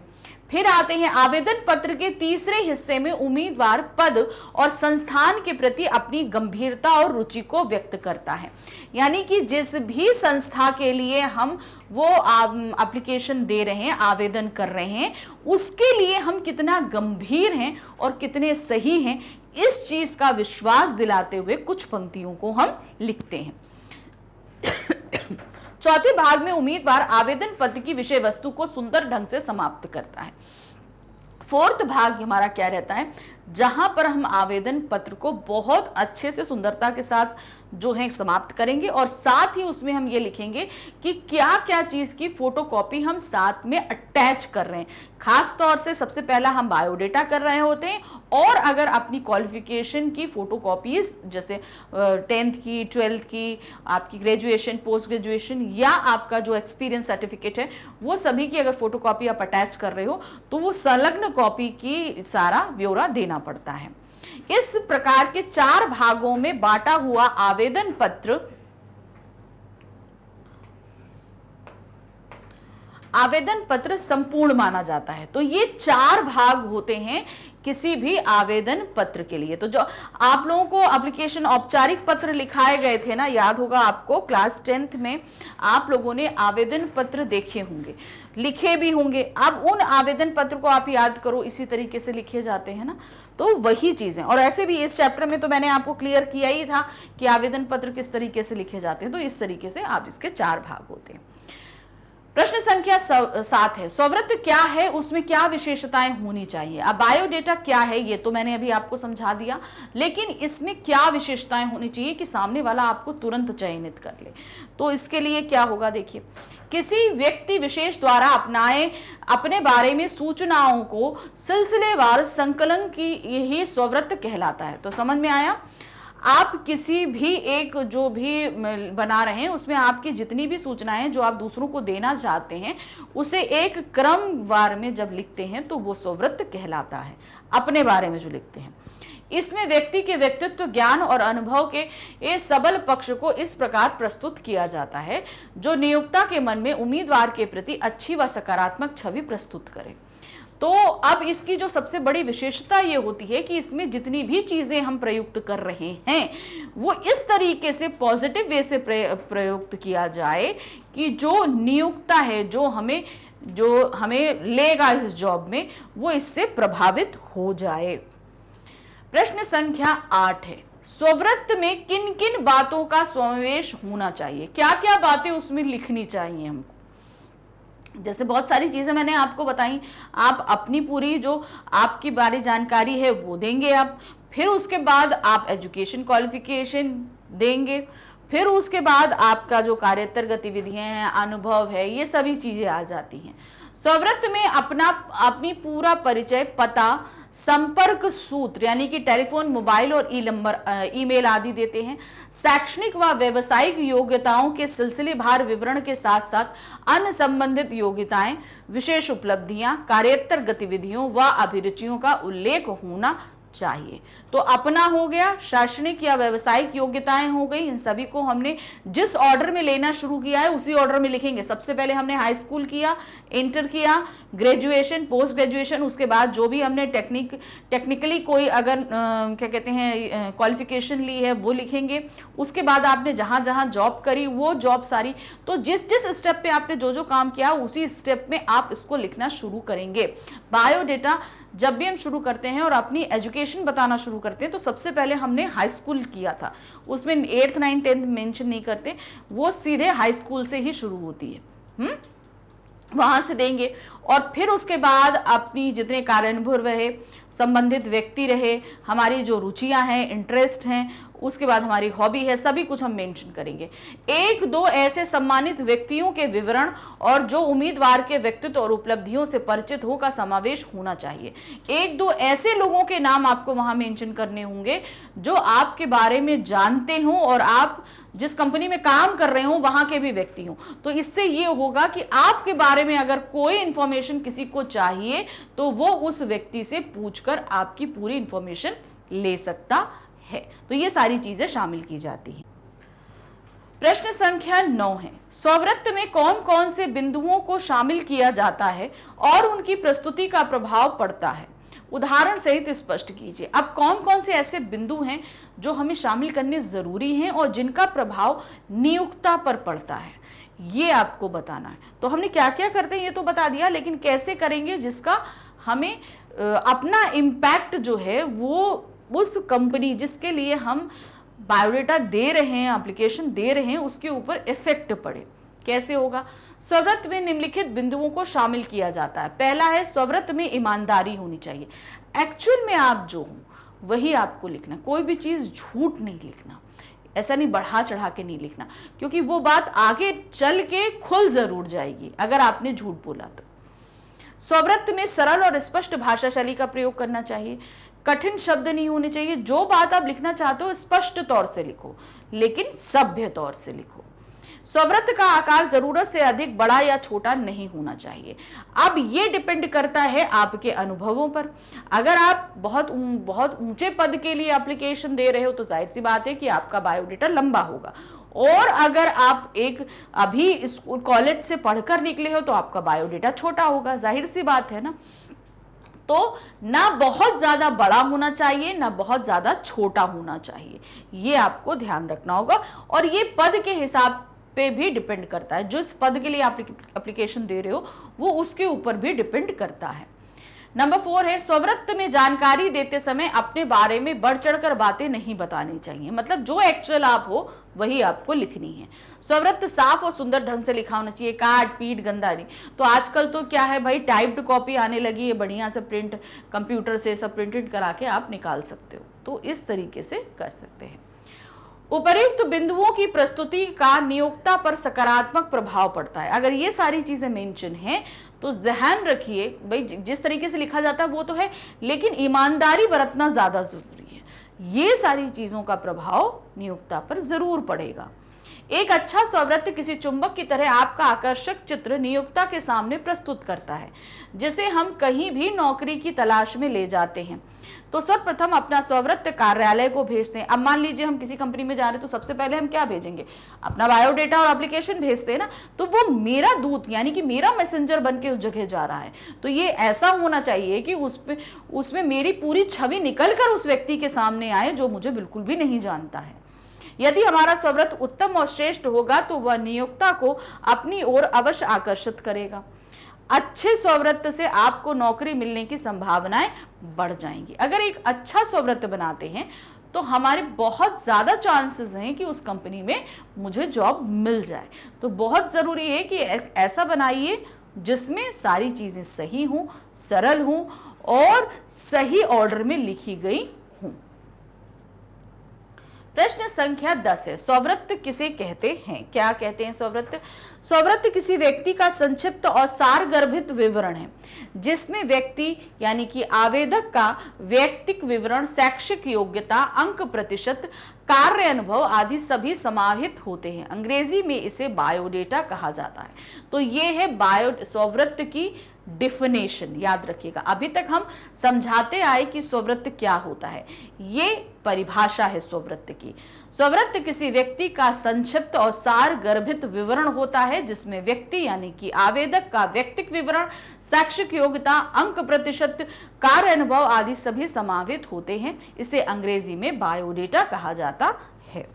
A: फिर आते हैं आवेदन पत्र के तीसरे हिस्से में उम्मीदवार पद और संस्थान के प्रति अपनी गंभीरता और रुचि को व्यक्त करता है। यानी कि जिस भी संस्था के लिए हम वो एप्लीकेशन दे रहे हैं, आवेदन कर रहे हैं, उसके लिए हम कितना गंभीर हैं और कितने सही हैं, इस चीज का विश्वास दिलाते हुए कुछ पंक्तियों को हम लिखते हैं। चौथे भाग में उम्मीदवार आवेदन पत्र की विषय वस्तु को सुंदर ढंग से समाप्त करता है। फोर्थ भाग हमारा क्या रहता है, जहां पर हम आवेदन पत्र को बहुत अच्छे से सुंदरता के साथ जो है समाप्त करेंगे और साथ ही उसमें हम ये लिखेंगे कि क्या क्या चीज की फोटोकॉपी हम साथ में अटैच कर रहे हैं। खास तौर से सबसे पहला हम बायोडेटा कर रहे होते हैं, और अगर अपनी क्वालिफिकेशन की फोटोकॉपीज जैसे 10th की, 12th की, आपकी ग्रेजुएशन, पोस्ट ग्रेजुएशन या आपका जो एक्सपीरियंस सर्टिफिकेट है, वो सभी की अगर फोटोकॉपी आप अटैच कर रहे हो तो वो संलग्न कॉपी की सारा ब्यौरा देना पड़ता है। इस प्रकार के 4 भागों में बांटा हुआ आवेदन पत्र संपूर्ण माना जाता है। तो ये 4 भाग होते हैं किसी भी आवेदन पत्र के लिए। तो जो आप लोगों को एप्लीकेशन औपचारिक पत्र लिखाए गए थे ना, याद होगा आपको, क्लास 10th में आप लोगों ने आवेदन पत्र देखे होंगे, लिखे भी होंगे। अब उन आवेदन पत्र को आप याद करो, इसी तरीके से लिखे जाते हैं ना, तो वही चीजें। और ऐसे भी इस चैप्टर में तो मैंने आपको क्लियर किया ही था कि आवेदन पत्र किस तरीके से लिखे जाते हैं। तो इस तरीके से आप इसके 4 भाग होते हैं। प्रश्न संख्या 7 है, स्ववृत्त क्या है, उसमें क्या विशेषताएं होनी चाहिए। अब बायोडेटा क्या है ये तो मैंने अभी आपको समझा दिया, लेकिन इसमें क्या विशेषताएं होनी चाहिए कि सामने वाला आपको तुरंत चयनित कर ले। तो इसके लिए क्या होगा, देखिए, किसी व्यक्ति विशेष द्वारा अपने बारे में सूचनाओं को सिलसिलेवार संकलन की यही स्ववृत्त कहलाता है। तो समझ में आया, आप किसी भी एक जो भी बना रहे हैं उसमें आपकी जितनी भी सूचनाएं जो आप दूसरों को देना चाहते हैं उसे एक क्रमवार में जब लिखते हैं तो वो स्ववृत्त कहलाता है, अपने बारे में जो लिखते हैं। इसमें व्यक्ति के व्यक्तित्व, ज्ञान और अनुभव के इस सबल पक्ष को इस प्रकार प्रस्तुत किया जाता है जो नियोक्ता के मन में उम्मीदवार के प्रति अच्छी व सकारात्मक छवि प्रस्तुत करे। तो अब इसकी जो सबसे बड़ी विशेषता ये होती है कि इसमें जितनी भी चीजें हम प्रयुक्त कर रहे हैं वो इस तरीके से पॉजिटिव वे से प्रयुक्त किया जाए कि जो नियोक्ता है, जो हमें लेगा इस जॉब में, वो इससे प्रभावित हो जाए। प्रश्न संख्या 8 है, स्ववृत्त में किन किन बातों का समावेश होना चाहिए, क्या क्या बातें उसमें लिखनी चाहिए हमको। जैसे बहुत सारी चीजें मैंने आपको बताई, आप अपनी पूरी जो आपकी बारी जानकारी है वो देंगे आप, फिर उसके बाद आप एजुकेशन क्वालिफिकेशन देंगे, फिर उसके बाद आपका जो कार्यतर गतिविधियां हैं, अनुभव है, ये सभी चीजें आ जाती हैं। स्ववृत्त में अपनी पूरा परिचय, पता, संपर्क सूत्र यानी कि टेलीफोन, मोबाइल और ईमेल आदि देते हैं। शैक्षणिक व व्यावसायिक योग्यताओं के सिलसिलेवार विवरण के साथ साथ अन्य संबंधित योग्यताएं, विशेष उपलब्धियां, कार्यतर गतिविधियों व अभिरुचियों का उल्लेख होना चाहिए। तो अपना हो गया, शैक्षणिक या व्यावसायिक योग्यताएं हो गई, इन सभी को हमने जिस ऑर्डर में लेना शुरू किया है उसी ऑर्डर में लिखेंगे। सबसे पहले हमने हाई स्कूल किया, इंटर किया, ग्रेजुएशन, पोस्ट ग्रेजुएशन, उसके बाद जो भी हमने टेक्निकली कोई अगर क्या कहते हैं क्वालिफिकेशन ली है वो लिखेंगे। उसके बाद आपने जहां जहां जॉब करी वो जॉब सारी, तो जिस जिस स्टेप पे आपने जो जो काम किया उसी स्टेप में आप इसको लिखना शुरू करेंगे। बायोडेटा जब भी हम शुरू करते हैं और अपनी एजुकेशन बताना शुरू करते हैं तो सबसे पहले हमने हाई स्कूल किया था, उसमें 8th 9th 10th मेंशन नहीं करते, वो सीधे हाई स्कूल से ही शुरू होती है। वहां से देंगे और फिर उसके बाद अपनी जितने कार्यानुभव रहे, संबंधित व्यक्ति रहे, हमारी जो रुचियां हैं, इंटरेस्ट हैं, उसके बाद हमारी हॉबी है, सभी कुछ हम मेंशन करेंगे। 1-2 ऐसे सम्मानित व्यक्तियों के विवरण और जो उम्मीदवार के व्यक्तित्व और उपलब्धियों से परिचित हो का समावेश होना चाहिए। 1-2 ऐसे लोगों के नाम आपको वहां मेंशन करने होंगे जो आपके बारे में जानते हो और आप जिस कंपनी में काम कर रहे हो वहां के भी व्यक्ति हो। तो इससे ये होगा कि आपके बारे में अगर कोई इंफॉर्मेशन किसी को चाहिए तो वो उस व्यक्ति से पूछकर आपकी पूरी इंफॉर्मेशन ले सकता है। तो ये सारी चीजें शामिल की जाती हैं। प्रश्न संख्या 9 है, स्ववृत्त में कौन कौन से बिंदुओं को शामिल किया जाता है और उनकी प्रस्तुति का प्रभाव पड़ता है, उदाहरण सहित स्पष्ट कीजिए। अब कौन कौन से ऐसे बिंदु हैं जो हमें शामिल करने जरूरी हैं और जिनका प्रभाव नियोक्ता पर पड़ता है, ये आपको बताना है। तो हमने क्या क्या करते हैं ये तो बता दिया, लेकिन कैसे करेंगे जिसका हमें अपना इम्पैक्ट जो है वो उस कंपनी जिसके लिए हम बायोडेटा दे रहे हैं, एप्लीकेशन दे रहे हैं, उसके ऊपर इफेक्ट पड़े। कैसे होगा? स्ववृत्त में निम्नलिखित बिंदुओं को शामिल किया जाता है। पहला है, स्ववृत्त में ईमानदारी होनी चाहिए। एक्चुअल में आप जो हो वही आपको लिखना, कोई भी चीज झूठ नहीं लिखना, ऐसा नहीं बढ़ा चढ़ा के नहीं लिखना, क्योंकि वो बात आगे चल के खुल जरूर जाएगी अगर आपने झूठ बोला तो। स्ववृत्त में सरल और स्पष्ट भाषा शैली का प्रयोग करना चाहिए। कठिन शब्द नहीं होने चाहिए। जो बात आप लिखना चाहते हो स्पष्ट तौर से लिखो, लेकिन सभ्य तौर से लिखो। स्ववृत्त का आकार जरूरत से अधिक बड़ा या छोटा नहीं होना चाहिए। अब ये डिपेंड करता है आपके अनुभवों पर। अगर आप बहुत ऊंचे पद के लिए एप्लीकेशन दे रहे हो तो जाहिर सी बात है कि आपका बायोडेटा लंबा होगा, और अगर आप एक अभी स्कूल कॉलेज से पढ़कर निकले हो तो आपका बायोडेटा छोटा होगा, जाहिर सी बात है ना। तो ना बहुत ज्यादा बड़ा होना चाहिए, ना बहुत ज्यादा छोटा होना चाहिए, ये आपको ध्यान रखना होगा। और ये पद के हिसाब पे भी डिपेंड करता है, जिस पद के लिए आप एप्लीकेशन दे रहे हो वो उसके ऊपर भी डिपेंड करता है। नंबर 4 है, स्ववृत्त में जानकारी देते समय अपने बारे में बढ़ चढ़कर बातें नहीं बतानी चाहिए। मतलब जो एक्चुअल आप हो वही आपको लिखनी है। स्ववृत्त साफ और सुंदर ढंग से लिखा होना चाहिए, काट पीट गंदा नहीं। तो आजकल तो क्या है भाई, टाइप्ड कॉपी आने लगी है, बढ़िया से प्रिंट कंप्यूटर से सब प्रिंटेड करा के आप निकाल सकते हो, तो इस तरीके से कर सकते हैं। उपर्युक्त बिंदुओं की प्रस्तुति का नियोक्ता पर सकारात्मक प्रभाव पड़ता है। अगर ये सारी चीजें मेंशन हैं तो ध्यान रखिए भाई, जिस तरीके से लिखा जाता है वो तो है, लेकिन ईमानदारी बरतना ज्यादा जरूरी है। ये सारी चीजों का प्रभाव नियोक्ता पर जरूर पड़ेगा। एक अच्छा स्ववृत्त किसी चुंबक की तरह आपका आकर्षक चित्र नियोक्ता के सामने प्रस्तुत करता है, जिसे हम कहीं भी नौकरी की तलाश में ले जाते हैं। तो सर्वप्रथम अपना स्ववृत्त कार्यालय को भेजते हैं। अब मान लीजिए हम किसी कंपनी में जा रहे हैं तो सबसे पहले हम क्या भेजेंगे? अपना बायोडेटा और एप्लीकेशन भेजते हैं ना। तो वो मेरा दूत यानी कि मेरा मैसेंजर बन के उस जगह जा रहा है, तो ये ऐसा होना चाहिए कि उसमें मेरी पूरी छवि निकल कर उस व्यक्ति के सामने आए जो मुझे बिल्कुल भी नहीं जानता है। यदि हमारा स्ववृत्त उत्तम और श्रेष्ठ होगा तो वह नियोक्ता को अपनी ओर अवश्य आकर्षित करेगा। अच्छे स्ववृत्त से आपको नौकरी मिलने की संभावनाएं बढ़ जाएंगी। अगर एक अच्छा स्ववृत्त बनाते हैं तो हमारे बहुत ज्यादा चांसेस हैं कि उस कंपनी में मुझे जॉब मिल जाए। तो बहुत जरूरी है कि ऐसा बनाइए जिसमें सारी चीजें सही हों, सरल हों और सही ऑर्डर में लिखी गई हों। प्रश्न संख्या 10 है, स्ववृत्त किसे कहते हैं? क्या कहते हैं स्ववृत्त? स्ववृत्त किसी व्यक्ति का संक्षिप्त और सारगर्भित विवरण है, जिसमें व्यक्ति यानी कि आवेदक का वैयक्तिक विवरण, शैक्षिक योग्यता, अंक प्रतिशत, कार्य अनुभव आदि सभी समाहित होते हैं। अंग्रेजी में इसे बायोडेटा कहा जाता है। तो ये है स्ववृत्त की डिफिनेशन, याद रखिएगा। अभी तक हम समझाते आए कि स्ववृत्त क्या होता है, ये परिभाषा है स्ववृत्त की। स्ववृत्त किसी व्यक्ति का संक्षिप्त और सारगर्भित विवरण होता है, जिसमें व्यक्ति यानी कि आवेदक का व्यक्तिगत विवरण, शैक्षिक योग्यता, अंक प्रतिशत, कार्य अनुभव आदि सभी समाहित होते हैं। इसे अंग्रेजी में बायोडेटा कहा जाता है।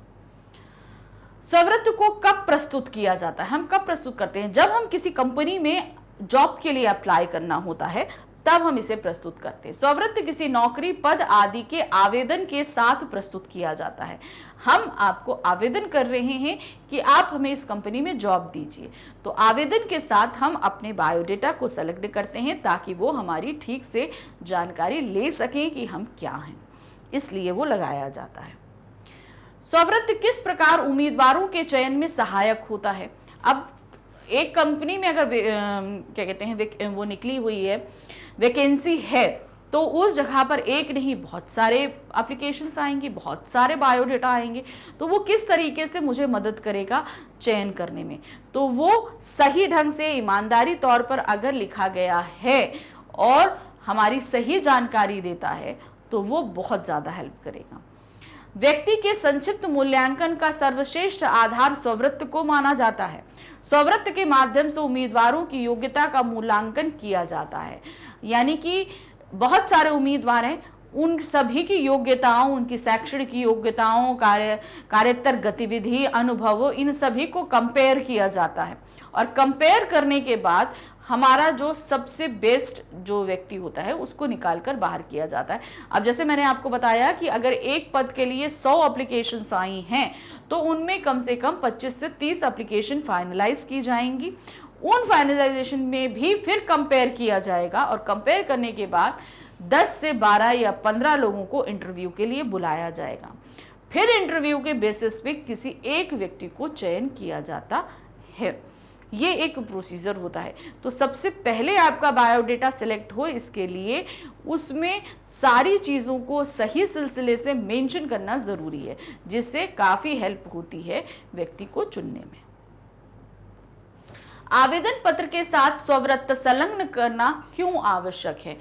A: स्ववृत्त को कब प्रस्तुत किया जाता है? हम कब प्रस्तुत करते हैं? जब हम किसी कंपनी में जॉब के लिए अप्लाई करना होता है तब हम इसे प्रस्तुत करते हैं। स्ववृत्त किसी नौकरी, पद आदि के आवेदन के साथ प्रस्तुत किया जाता है। हम आपको आवेदन कर रहे हैं कि आप हमें इस कंपनी में जॉब दीजिए, तो आवेदन के साथ हम अपने बायोडेटा को सेलेक्ट करते हैं ताकि वो हमारी ठीक से जानकारी ले सकें कि हम क्या हैं, इसलिए वो लगाया जाता है। स्ववृत्त किस प्रकार उम्मीदवारों के चयन में सहायक होता है? अब एक कंपनी में अगर क्या कहते हैं वो निकली हुई है, वैकेंसी है, तो उस जगह पर एक नहीं बहुत सारे एप्लीकेशंस आएंगे, बहुत सारे बायोडेटा आएंगे। तो वो किस तरीके से मुझे मदद करेगा चयन करने में? तो वो सही ढंग से ईमानदारी तौर पर अगर लिखा गया है और हमारी सही जानकारी देता है तो वो बहुत ज़्यादा हेल्प करेगा। व्यक्ति के संक्षिप्त मूल्यांकन का सर्वश्रेष्ठ आधार स्ववृत्त को माना जाता है। स्ववृत्त के माध्यम से उम्मीदवारों की योग्यता का मूल्यांकन किया जाता है, यानी कि बहुत सारे उम्मीदवार हैं, उन सभी की योग्यताओं, उनकी शैक्षणिक योग्यताओं, कार्योत्तर गतिविधि, अनुभवों, इन सभी को कंपेयर किया जाता है। और कंपेयर करने के बाद हमारा जो सबसे बेस्ट जो व्यक्ति होता है उसको निकालकर बाहर किया जाता है। अब जैसे मैंने आपको बताया कि अगर एक पद के लिए 100 एप्लीकेशंस आई हैं तो उनमें कम से कम 25 से 30 एप्लीकेशन फाइनलाइज की जाएंगी। उन फाइनलाइजेशन में भी फिर कंपेयर किया जाएगा और कंपेयर करने के बाद 10 से 12 या 15 लोगों को इंटरव्यू के लिए बुलाया जाएगा। फिर इंटरव्यू के बेसिस पे किसी एक व्यक्ति को चयन किया जाता है। ये एक प्रोसीजर होता है। तो सबसे पहले आपका बायोडेटा सिलेक्ट हो, इसके लिए उसमें सारी चीज़ों को सही सिलसिले से मेंशन करना ज़रूरी है, जिससे काफ़ी हेल्प होती है व्यक्ति को चुनने में। आवेदन पत्र के साथ स्ववृत्त संलग्न करना क्यों आवश्यक है?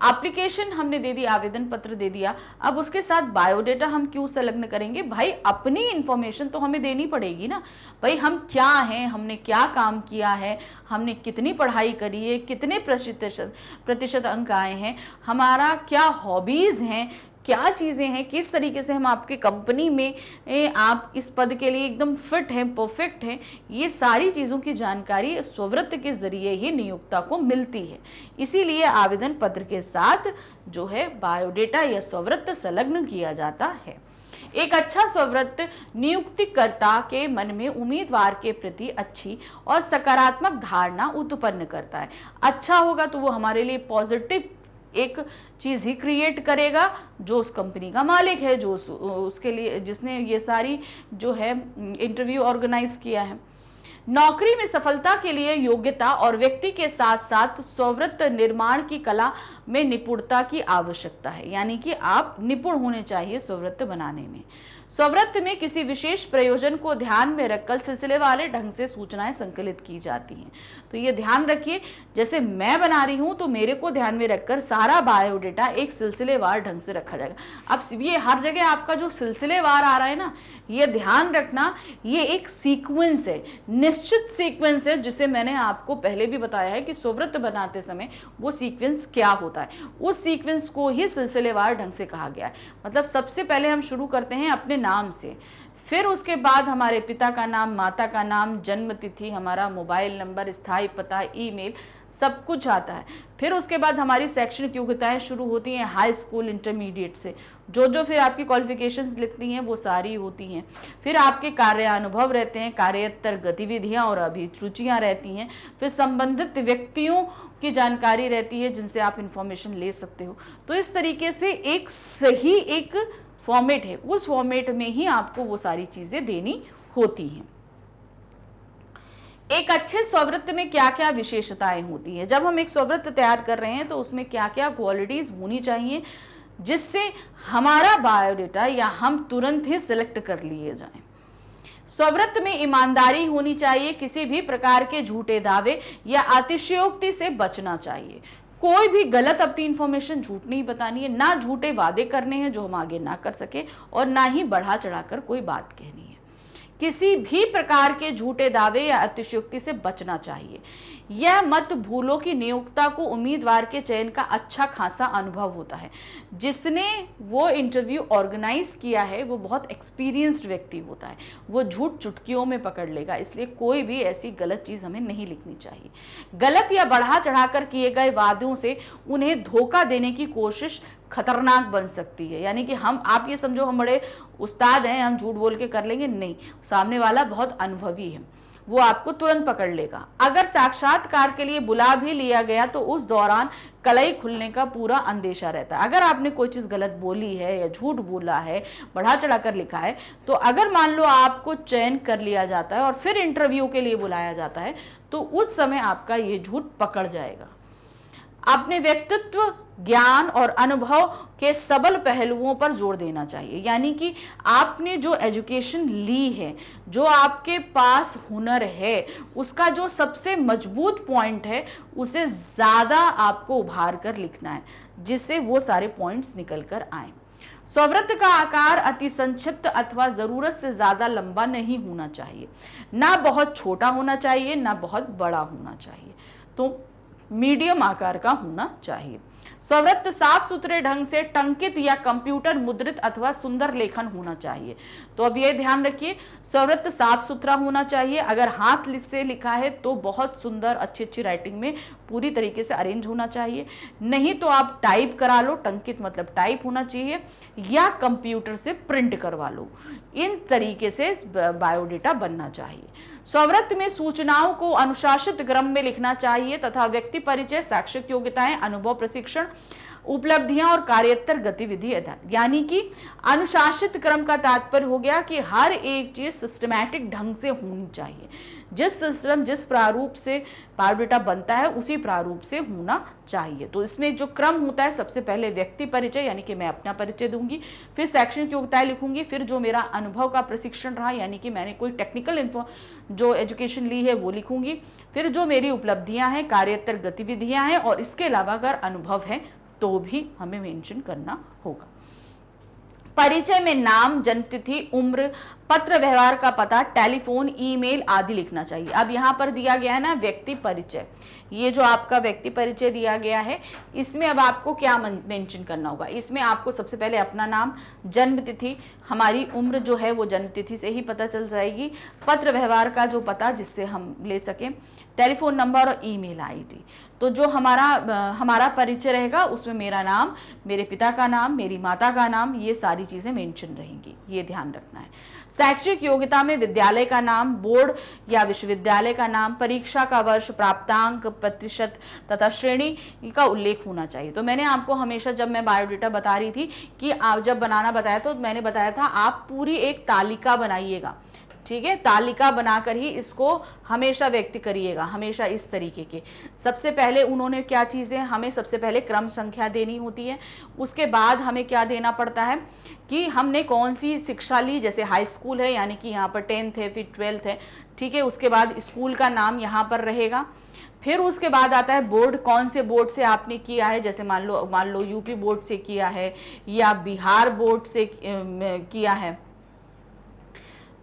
A: एप्लीकेशन हमने दे दी, आवेदन पत्र दे दिया, अब उसके साथ बायोडेटा हम क्यों संलग्न करेंगे? भाई अपनी इंफॉर्मेशन तो हमें देनी पड़ेगी ना। भाई हम क्या हैं, हमने क्या काम किया है, हमने कितनी पढ़ाई करी है, कितने प्रतिशत अंक आए हैं, हमारा क्या हॉबीज हैं, क्या चीज़ें हैं, किस तरीके से हम आपके कंपनी में आप इस पद के लिए एकदम फिट हैं, परफेक्ट हैं, ये सारी चीज़ों की जानकारी स्ववृत्त के जरिए ही नियोक्ता को मिलती है। इसीलिए आवेदन पत्र के साथ जो है बायोडेटा या स्ववृत्त संलग्न किया जाता है। एक अच्छा स्ववृत्त नियुक्तिकर्ता के मन में उम्मीदवार के प्रति अच्छी और सकारात्मक धारणा उत्पन्न करता है। अच्छा होगा तो वो हमारे लिए पॉजिटिव एक चीज़ ही क्रिएट करेगा। जो उस कंपनी का मालिक है, जो उसके लिए जिसने ये सारी जो है इंटरव्यू ऑर्गेनाइज किया है। नौकरी में सफलता के लिए योग्यता और व्यक्ति के साथ साथ स्ववृत्त निर्माण की कला में निपुणता की आवश्यकता है, यानी कि आप निपुण होने चाहिए स्ववृत्त बनाने में। स्ववृत्त में किसी विशेष प्रयोजन को ध्यान में रखकर सिलसिले वाले ढंग से सूचनाएं संकलित की जाती हैं। तो ये ध्यान रखिए, जैसे मैं बना रही हूं तो मेरे को ध्यान में रखकर सारा बायोडेटा एक सिलसिलेवार ढंग से रखा जाएगा। अब ये हर जगह आपका जो सिलसिलेवार आ रहा है ना, ये ध्यान रखना, ये एक सीक्वेंस है, निश्चित सीक्वेंस है, जिसे मैंने आपको पहले भी बताया है कि स्ववृत्त बनाते समय वो सीक्वेंस क्या होता है। उस सीक्वेंस को ही सिलसिलेवार ढंग से कहा गया है। मतलब सबसे पहले हम शुरू करते हैं अपने नाम से, फिर उसके बाद हमारे पिता का नाम, माता का नाम, जन्म तिथि, हमारा मोबाइल नंबर, स्थायी पता, ईमेल, सब कुछ आता है। फिर उसके बाद हमारी शैक्षणिक योग्यताएं शुरू होती हैं हाई स्कूल, इंटरमीडिएट से, जो फिर आपकी क्वालिफिकेशंस लिखती हैं वो सारी होती हैं। फिर आपके कार्यानुभव रहते हैं, कार्योत्तर गतिविधियां और अभिरुचियां रहती हैं। फिर संबंधित व्यक्तियों की जानकारी रहती है जिनसे आप इंफॉर्मेशन ले सकते हो। तो इस तरीके से एक सही एक फॉर्मेट है, उस फॉर्मेट में ही आपको वो सारी चीजें देनी होती हैं। एक अच्छे स्ववृत्त में क्या क्या विशेषताएं होती है? जब हम एक स्ववृत्त तैयार कर रहे हैं तो उसमें क्या क्या क्वालिटीज होनी चाहिए जिससे हमारा बायोडेटा या हम तुरंत ही सिलेक्ट कर लिए जाएं। स्ववृत्त में ईमानदारी होनी चाहिए, किसी भी प्रकार के झूठे दावे या अतिशयोक्ति से बचना चाहिए। कोई भी गलत अपनी इंफॉर्मेशन झूठ नहीं बतानी है, ना झूठे वादे करने हैं जो हम आगे ना कर सके, और ना ही बढ़ा चढ़ाकर कोई बात कहनी है। किसी भी प्रकार के झूठे दावे या अतिशयोक्ति से बचना चाहिए। यह मत भूलो कि नियोक्ता को उम्मीदवार के चयन का अच्छा खासा अनुभव होता है। जिसने वो इंटरव्यू ऑर्गेनाइज किया है वो बहुत एक्सपीरियंस्ड व्यक्ति होता है, वो झूठ चुटकियों में पकड़ लेगा। इसलिए कोई भी ऐसी गलत चीज़ हमें नहीं लिखनी चाहिए। गलत या बढ़ा चढ़ाकर किए गए वादों से उन्हें धोखा देने की कोशिश खतरनाक बन सकती है। यानी कि आप ये समझो हम बड़े उस्ताद हैं, हम झूठ बोल के कर लेंगे, नहीं, सामने वाला बहुत अनुभवी है, वो आपको तुरंत पकड़ लेगा। अगर साक्षात्कार के लिए बुला भी लिया गया तो उस दौरान कलई खुलने का पूरा अंदेशा रहता है। अगर आपने कोई चीज़ गलत बोली है या झूठ बोला है, बढ़ा चढ़ा कर लिखा है, तो अगर मान लो आपको चयन कर लिया जाता है और फिर इंटरव्यू के लिए बुलाया जाता है तो उस समय आपका ये झूठ पकड़ जाएगा। अपने व्यक्तित्व, ज्ञान और अनुभव के सबल पहलुओं पर जोर देना चाहिए। यानी कि आपने जो एजुकेशन ली है, जो आपके पास हुनर है, उसका जो सबसे मजबूत पॉइंट है उसे ज़्यादा आपको उभार कर लिखना है, जिससे वो सारे पॉइंट्स निकल कर आए। स्ववृत्त का आकार अति संक्षिप्त अथवा जरूरत से ज्यादा लंबा नहीं होना चाहिए, ना बहुत छोटा होना चाहिए, ना बहुत बड़ा होना चाहिए, तो मीडियम आकार का होना चाहिए। स्ववृत्त साफ सुथरे ढंग से टंकित या कंप्यूटर मुद्रित अथवा सुंदर लेखन होना चाहिए। तो अब ये ध्यान रखिए, स्ववृत्त साफ सुथरा होना चाहिए। अगर हाथ से लिखा है तो बहुत सुंदर अच्छी अच्छी राइटिंग में पूरी तरीके से अरेंज होना चाहिए। नहीं तो आप टाइप करा लो, टंकित मतलब टाइप होना चाहिए, या कंप्यूटर से प्रिंट करवा लो। इन तरीके से बायोडेटा बनना चाहिए। स्ववृत्त में सूचनाओं को अनुशासित क्रम में लिखना चाहिए तथा व्यक्ति परिचय, शैक्षिक योग्यताएं, अनुभव, प्रशिक्षण, उपलब्धियां और कार्योत्तर गतिविधि। यानी कि अनुशासित क्रम का तात्पर्य हो गया कि हर एक चीज सिस्टमैटिक ढंग से होनी चाहिए। जिस सिस्टम जिस प्रारूप से बायोडेटा बनता है उसी प्रारूप से होना चाहिए। तो इसमें जो क्रम होता है, सबसे पहले व्यक्ति परिचय यानी कि मैं अपना परिचय दूंगी, फिर शैक्षणिक योग्यताएं लिखूंगी, फिर जो मेरा अनुभव का प्रशिक्षण रहा यानी कि मैंने कोई टेक्निकल जो एजुकेशन ली है वो लिखूंगी, फिर जो मेरी उपलब्धियां हैं, कार्योत्तर गतिविधियां हैं, और इसके अलावा अगर अनुभव है तो भी हमें मेंशन करना होगा। परिचय में नाम, जन्मतिथि, उम्र, पत्र व्यवहार का पता, टेलीफोन, ईमेल आदि लिखना चाहिए। अब यहाँ पर दिया गया है ना व्यक्ति परिचय, ये जो आपका व्यक्ति परिचय दिया गया है, इसमें अब आपको क्या मेंशन करना होगा। इसमें आपको सबसे पहले अपना नाम, जन्म तिथि, हमारी उम्र जो है वो जन्म तिथि से ही पता चल जाएगी, पत्र व्यवहार का जो पता जिससे हम ले सकें, टेलीफोन नंबर और ईमेल आईडी। तो जो हमारा परिचय रहेगा उसमें मेरा नाम, मेरे पिता का नाम, मेरी माता का नाम, ये सारी चीजें मेंशन रहेंगी, ये ध्यान रखना है। शैक्षिक योग्यता में विद्यालय का नाम, बोर्ड या विश्वविद्यालय का नाम, परीक्षा का वर्ष, प्राप्तांक, प्रतिशत तथा श्रेणी का उल्लेख होना चाहिए। तो मैंने आपको हमेशा जब मैं बायोडेटा बता रही थी कि आप जब बनाना बताया तो मैंने बताया था आप पूरी एक तालिका बनाइएगा, ठीक है, तालिका बनाकर ही इसको हमेशा व्यक्त करिएगा, हमेशा इस तरीके के। सबसे पहले उन्होंने क्या चीज़ें, हमें सबसे पहले क्रम संख्या देनी होती है, उसके बाद हमें क्या देना पड़ता है कि हमने कौन सी शिक्षा ली, जैसे हाई स्कूल है यानी कि यहाँ पर 10th है, फिर 12th है, ठीक है, उसके बाद स्कूल का नाम यहाँ पर रहेगा। फिर उसके बाद आता है बोर्ड, कौन से बोर्ड से आपने किया है, जैसे मान लो यूपी बोर्ड से किया है या बिहार बोर्ड से किया है,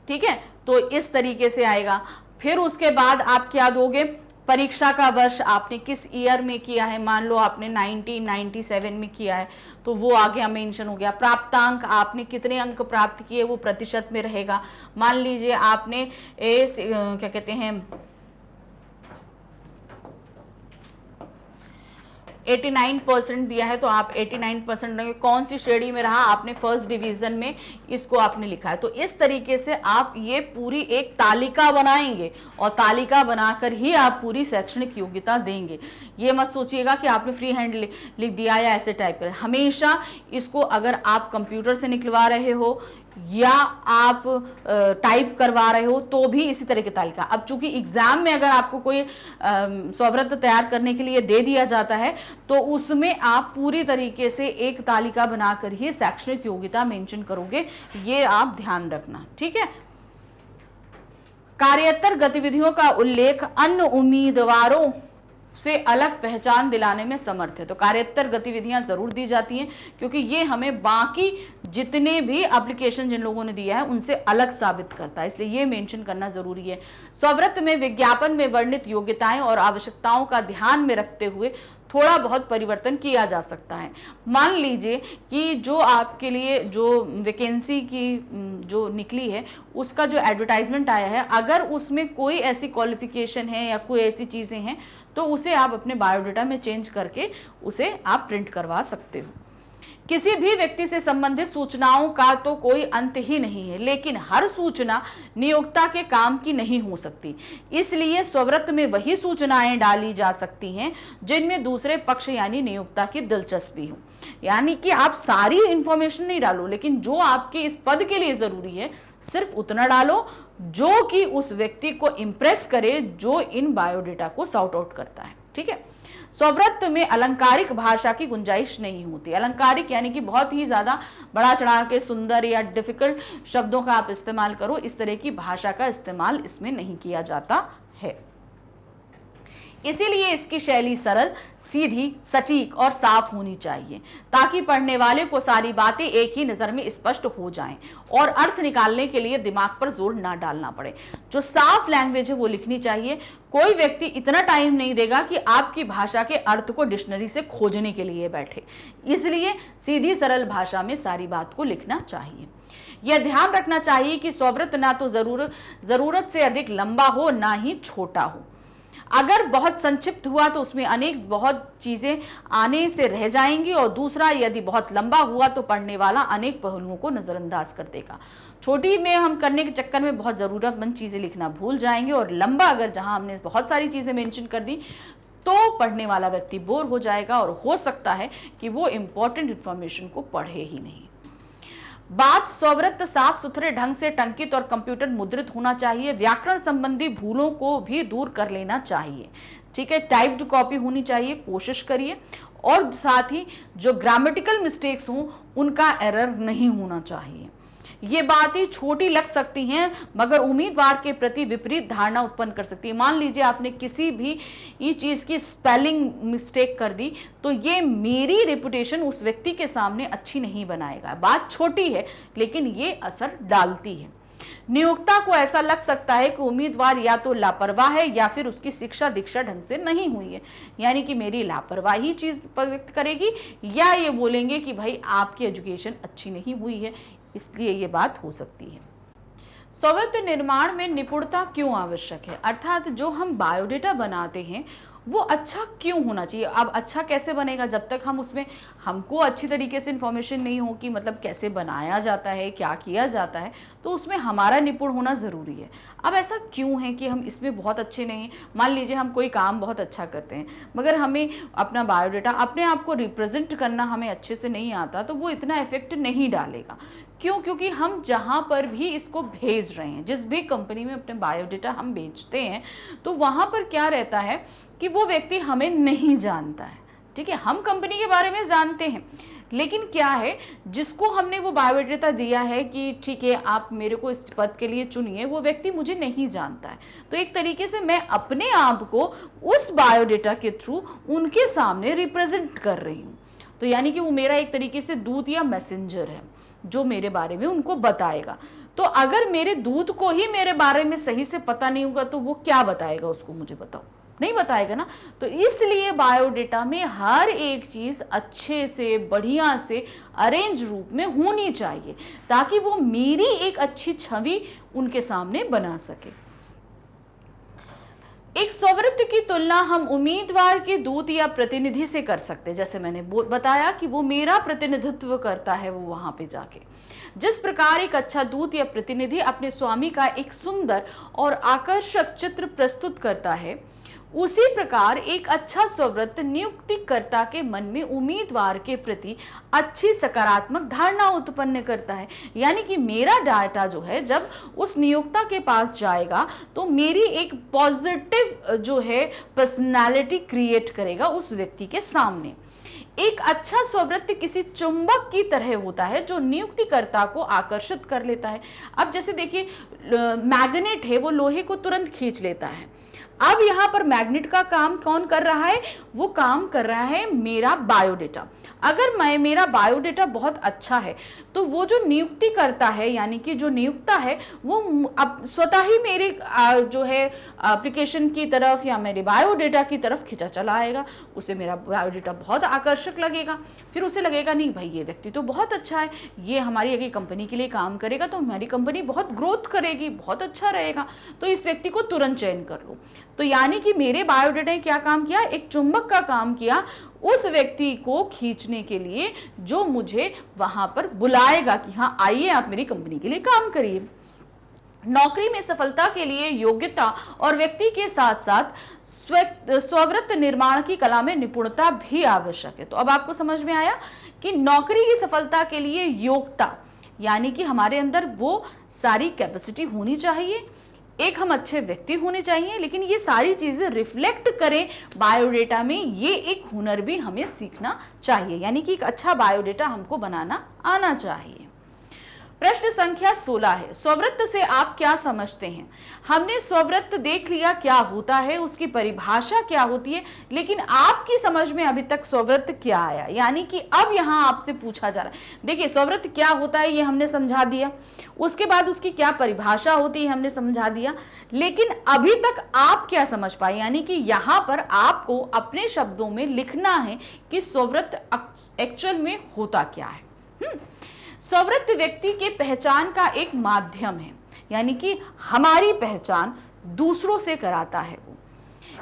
A: ठीक है, तो इस तरीके से आएगा। फिर उसके बाद आप क्या दोगे, परीक्षा का वर्ष आपने किस ईयर में किया है, मान लो आपने 1997 में किया है तो वो आगे मेंशन हो गया। प्राप्तांक आपने कितने अंक प्राप्त किए वो प्रतिशत में रहेगा। मान लीजिए आपने क्या कहते हैं 89% दिया है तो आप 89% रहेंगे। कौन सी श्रेणी में रहा, आपने फर्स्ट डिवीजन में, इसको आपने लिखा है। तो इस तरीके से आप ये पूरी एक तालिका बनाएंगे और तालिका बनाकर ही आप पूरी शैक्षणिक योग्यता देंगे। ये मत सोचिएगा कि आपने फ्री हैंड लिख दिया या ऐसे टाइप करें। हमेशा इसको अगर आप कंप्यूटर से निकलवा रहे हो या आप टाइप करवा रहे हो तो भी इसी तरह की तालिका। अब चूंकि एग्जाम में अगर आपको कोई स्ववृत्त तैयार करने के लिए दे दिया जाता है तो उसमें आप पूरी तरीके से एक तालिका बनाकर ही शैक्षणिक योग्यता मेंशन करोगे, ये आप ध्यान रखना, ठीक है। कार्योत्तर गतिविधियों का उल्लेख अन्य उम्मीदवारों से अलग पहचान दिलाने में समर्थ है। तो कार्योत्तर गतिविधियां जरूर दी जाती हैं क्योंकि ये हमें बाकी जितने भी एप्लीकेशन जिन लोगों ने दिया है उनसे अलग साबित करता है, इसलिए ये मेंशन करना जरूरी है। स्ववृत्त में विज्ञापन में वर्णित योग्यताएं और आवश्यकताओं का ध्यान में रखते हुए थोड़ा बहुत परिवर्तन किया जा सकता है। मान लीजिए कि जो आपके लिए जो वैकेंसी की जो निकली है उसका जो एडवर्टाइजमेंट आया है, अगर उसमें कोई ऐसी क्वालिफिकेशन है या कोई ऐसी चीज़ें हैं तो उसे आप अपने बायोडाटा में चेंज करके उसे आप प्रिंट करवा सकते हो। किसी भी व्यक्ति से संबंधित सूचनाओं का तो कोई अंत ही नहीं है, लेकिन हर सूचना नियोक्ता के काम की नहीं हो सकती। इसलिए स्ववृत्त में वही सूचनाएं डाली जा सकती हैं जिनमें दूसरे पक्ष यानी नियोक्ता की दिलचस्पी हो। यानी कि आप सारी इंफॉर्मेशन नहीं डालो, लेकिन जो आपके इस पद के लिए जरूरी है सिर्फ उतना डालो जो कि उस व्यक्ति को इंप्रेस करे जो इन बायोडेटा को सॉर्ट आउट करता है, ठीक है। स्ववृत्त में अलंकारिक भाषा की गुंजाइश नहीं होती। अलंकारिक यानी कि बहुत ही ज्यादा बड़ा चढ़ा के सुंदर या डिफिकल्ट शब्दों का आप इस्तेमाल करो, इस तरह की भाषा का इस्तेमाल इसमें नहीं किया जाता है। इसीलिए इसकी शैली सरल, सीधी, सटीक और साफ होनी चाहिए ताकि पढ़ने वाले को सारी बातें एक ही नज़र में स्पष्ट हो जाएं और अर्थ निकालने के लिए दिमाग पर जोर ना डालना पड़े। जो साफ लैंग्वेज है वो लिखनी चाहिए। कोई व्यक्ति इतना टाइम नहीं देगा कि आपकी भाषा के अर्थ को डिक्शनरी से खोजने के लिए बैठे, इसलिए सीधी सरल भाषा में सारी बात को लिखना चाहिए। यह ध्यान रखना चाहिए कि स्ववृत्त ना तो जरूरत से अधिक लंबा हो ना ही छोटा हो। अगर बहुत संक्षिप्त हुआ तो उसमें अनेक बहुत चीजें आने से रह जाएंगी, और दूसरा यदि बहुत लंबा हुआ तो पढ़ने वाला अनेक पहलुओं को नजरअंदाज कर देगा। छोटी में हम करने के चक्कर में बहुत जरूरतमंद चीजें लिखना भूल जाएंगे, और लंबा अगर जहां हमने बहुत सारी चीजें मेंशन कर दी तो पढ़ने वाला व्यक्ति बोर हो जाएगा और हो सकता है कि वो इंपॉर्टेंट इंफॉर्मेशन को पढ़े ही नहीं। बात स्ववृत्त साफ सुथरे ढंग से टंकित और कंप्यूटर मुद्रित होना चाहिए। व्याकरण संबंधी भूलों को भी दूर कर लेना चाहिए, ठीक है। टाइप्ड कॉपी होनी चाहिए, कोशिश करिए। और साथ ही जो ग्रामेटिकल मिस्टेक्स हों उनका एरर नहीं होना चाहिए। ये बातें छोटी लग सकती हैं मगर उम्मीदवार के प्रति विपरीत धारणा उत्पन्न कर सकती है। मान लीजिए आपने किसी भी ये चीज़ की स्पेलिंग मिस्टेक कर दी तो ये मेरी रेपुटेशन उस व्यक्ति के सामने अच्छी नहीं बनाएगा। बात छोटी है लेकिन ये असर डालती है। नियोक्ता को ऐसा लग सकता है कि उम्मीदवार या तो लापरवाह है या फिर उसकी शिक्षा दीक्षा ढंग से नहीं हुई है, यानी कि मेरी लापरवाही चीज पर व्यक्त करेगी, या ये बोलेंगे कि भाई आपकी एजुकेशन अच्छी नहीं हुई है, इसलिए ये बात हो सकती है। स्ववृत्त निर्माण में निपुणता क्यों आवश्यक है, अर्थात जो हम बायोडेटा बनाते हैं वो अच्छा क्यों होना चाहिए। अब अच्छा कैसे बनेगा, जब तक हम उसमें हमको अच्छी तरीके से इंफॉर्मेशन नहीं हो कि मतलब कैसे बनाया जाता है, क्या किया जाता है, तो उसमें हमारा निपुण होना ज़रूरी है। अब ऐसा क्यों है कि हम इसमें बहुत अच्छे नहीं हैं। मान लीजिए हम कोई काम बहुत अच्छा करते हैं मगर हमें अपना बायोडेटा, अपने आप को रिप्रेजेंट करना हमें अच्छे से नहीं आता, तो वो इतना इफेक्ट नहीं डालेगा। क्यों? क्योंकि हम जहाँ पर भी इसको भेज रहे हैं, जिस भी कंपनी में अपने बायोडेटा हम भेजते हैं, तो वहाँ पर क्या रहता है कि वो व्यक्ति हमें नहीं जानता है, ठीक है। हम कंपनी के बारे में जानते हैं, लेकिन क्या है जिसको हमने वो बायोडेटा दिया है कि ठीक है आप मेरे को इस पद के लिए चुनिए, वो व्यक्ति मुझे नहीं जानता है। तो एक तरीके से मैं अपने आप को उस बायोडेटा के थ्रू उनके सामने रिप्रेजेंट कर रही हूँ। तो यानी कि वो मेरा एक तरीके से दूत या मैसेंजर है जो मेरे बारे में उनको बताएगा। तो अगर मेरे दूत को ही मेरे बारे में सही से पता नहीं होगा तो वो क्या बताएगा, उसको मुझे बताओ, नहीं बताएगा ना। तो इसलिए बायोडेटा में हर एक चीज अच्छे से बढ़िया से अरेंज रूप में होनी चाहिए ताकि वो मेरी एक अच्छी छवि उनके सामने बना सके। एक स्ववृत्त की तुलना हम उम्मीदवार के दूत या प्रतिनिधि से कर सकते हैं। जैसे मैंने बताया कि वो मेरा प्रतिनिधित्व करता है, वो वहां पे जाके जिस प्रकार एक अच्छा दूत या प्रतिनिधि अपने स्वामी का एक सुंदर और आकर्षक चित्र प्रस्तुत करता है, उसी प्रकार एक अच्छा स्ववृत्त नियुक्तिकर्ता के मन में उम्मीदवार के प्रति अच्छी सकारात्मक धारणा उत्पन्न करता है। यानी कि मेरा डाटा जो है जब उस नियोक्ता के पास जाएगा तो मेरी एक पॉजिटिव जो है पर्सनालिटी क्रिएट करेगा उस व्यक्ति के सामने। एक अच्छा स्ववृत्त किसी चुंबक की तरह होता है जो नियुक्तिकर्ता को आकर्षित कर लेता है। अब जैसे देखिए मैग्नेट है, वो लोहे को तुरंत खींच लेता है। अब यहाँ पर मैग्नेट का काम कौन कर रहा है, वो काम कर रहा है मेरा बायोडेटा। अगर मेरा बायोडेटा बहुत अच्छा है तो वो जो नियुक्ति करता है यानी कि जो नियुक्ता है वो अब स्वतः ही मेरे जो है एप्लीकेशन की तरफ या मेरे बायोडेटा की तरफ खिंचा चला आएगा। उसे मेरा बायोडेटा बहुत आकर्षक लगेगा, फिर उसे लगेगा नहीं भाई ये व्यक्ति तो बहुत अच्छा है, ये हमारी अगर कंपनी के लिए काम करेगा तो हमारी कंपनी बहुत ग्रोथ करेगी, बहुत अच्छा रहेगा, तो इस व्यक्ति को तुरंत चयन कर लो। तो यानी कि मेरे बायोडेटा ने क्या काम किया, एक चुंबक का काम किया उस व्यक्ति को खींचने के लिए जो मुझे वहां पर बुलाएगा कि हाँ आइए आप मेरी कंपनी के लिए काम करिए। नौकरी में सफलता के लिए योग्यता और व्यक्ति के साथ साथ स्ववृत्त निर्माण की कला में निपुणता भी आवश्यक है। तो अब आपको समझ में आया कि नौकरी की सफलता के लिए योग्यता यानी कि हमारे अंदर वो सारी कैपेसिटी होनी चाहिए, एक हम अच्छे व्यक्ति होने चाहिए, लेकिन ये सारी चीजें रिफ्लेक्ट करें बायोडेटा में, ये एक हुनर भी हमें सीखना चाहिए। यानी कि एक अच्छा बायोडेटा हमको बनाना आना चाहिए। प्रश्न संख्या 16 है, स्ववृत्त से आप क्या समझते हैं? हमने स्ववृत्त देख लिया क्या होता है, उसकी परिभाषा क्या होती है, लेकिन आपकी समझ में अभी तक स्ववृत्त क्या आया? यानी कि अब यहां आपसे पूछा जा रहा है, देखिए स्ववृत्त क्या होता है ये हमने समझा दिया, उसके बाद उसकी क्या परिभाषा होती है हमने समझा दिया, लेकिन अभी तक आप क्या समझ पाए? यानी कि यहां पर आपको अपने शब्दों में लिखना है कि स्ववृत्त एक्चुअल में होता क्या है। स्ववृत्त व्यक्ति के पहचान का एक माध्यम है, यानी कि हमारी पहचान दूसरों से कराता है। वो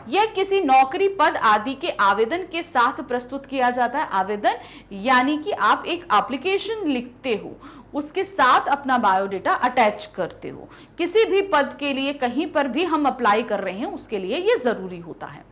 A: यह किसी नौकरी, पद आदि के आवेदन के साथ प्रस्तुत किया जाता है। आवेदन यानी कि आप एक एप्लीकेशन लिखते हो, उसके साथ अपना बायोडेटा अटैच करते हो। किसी भी पद के लिए कहीं पर भी हम अप्लाई कर रहे हैं उसके लिए यह जरूरी होता है,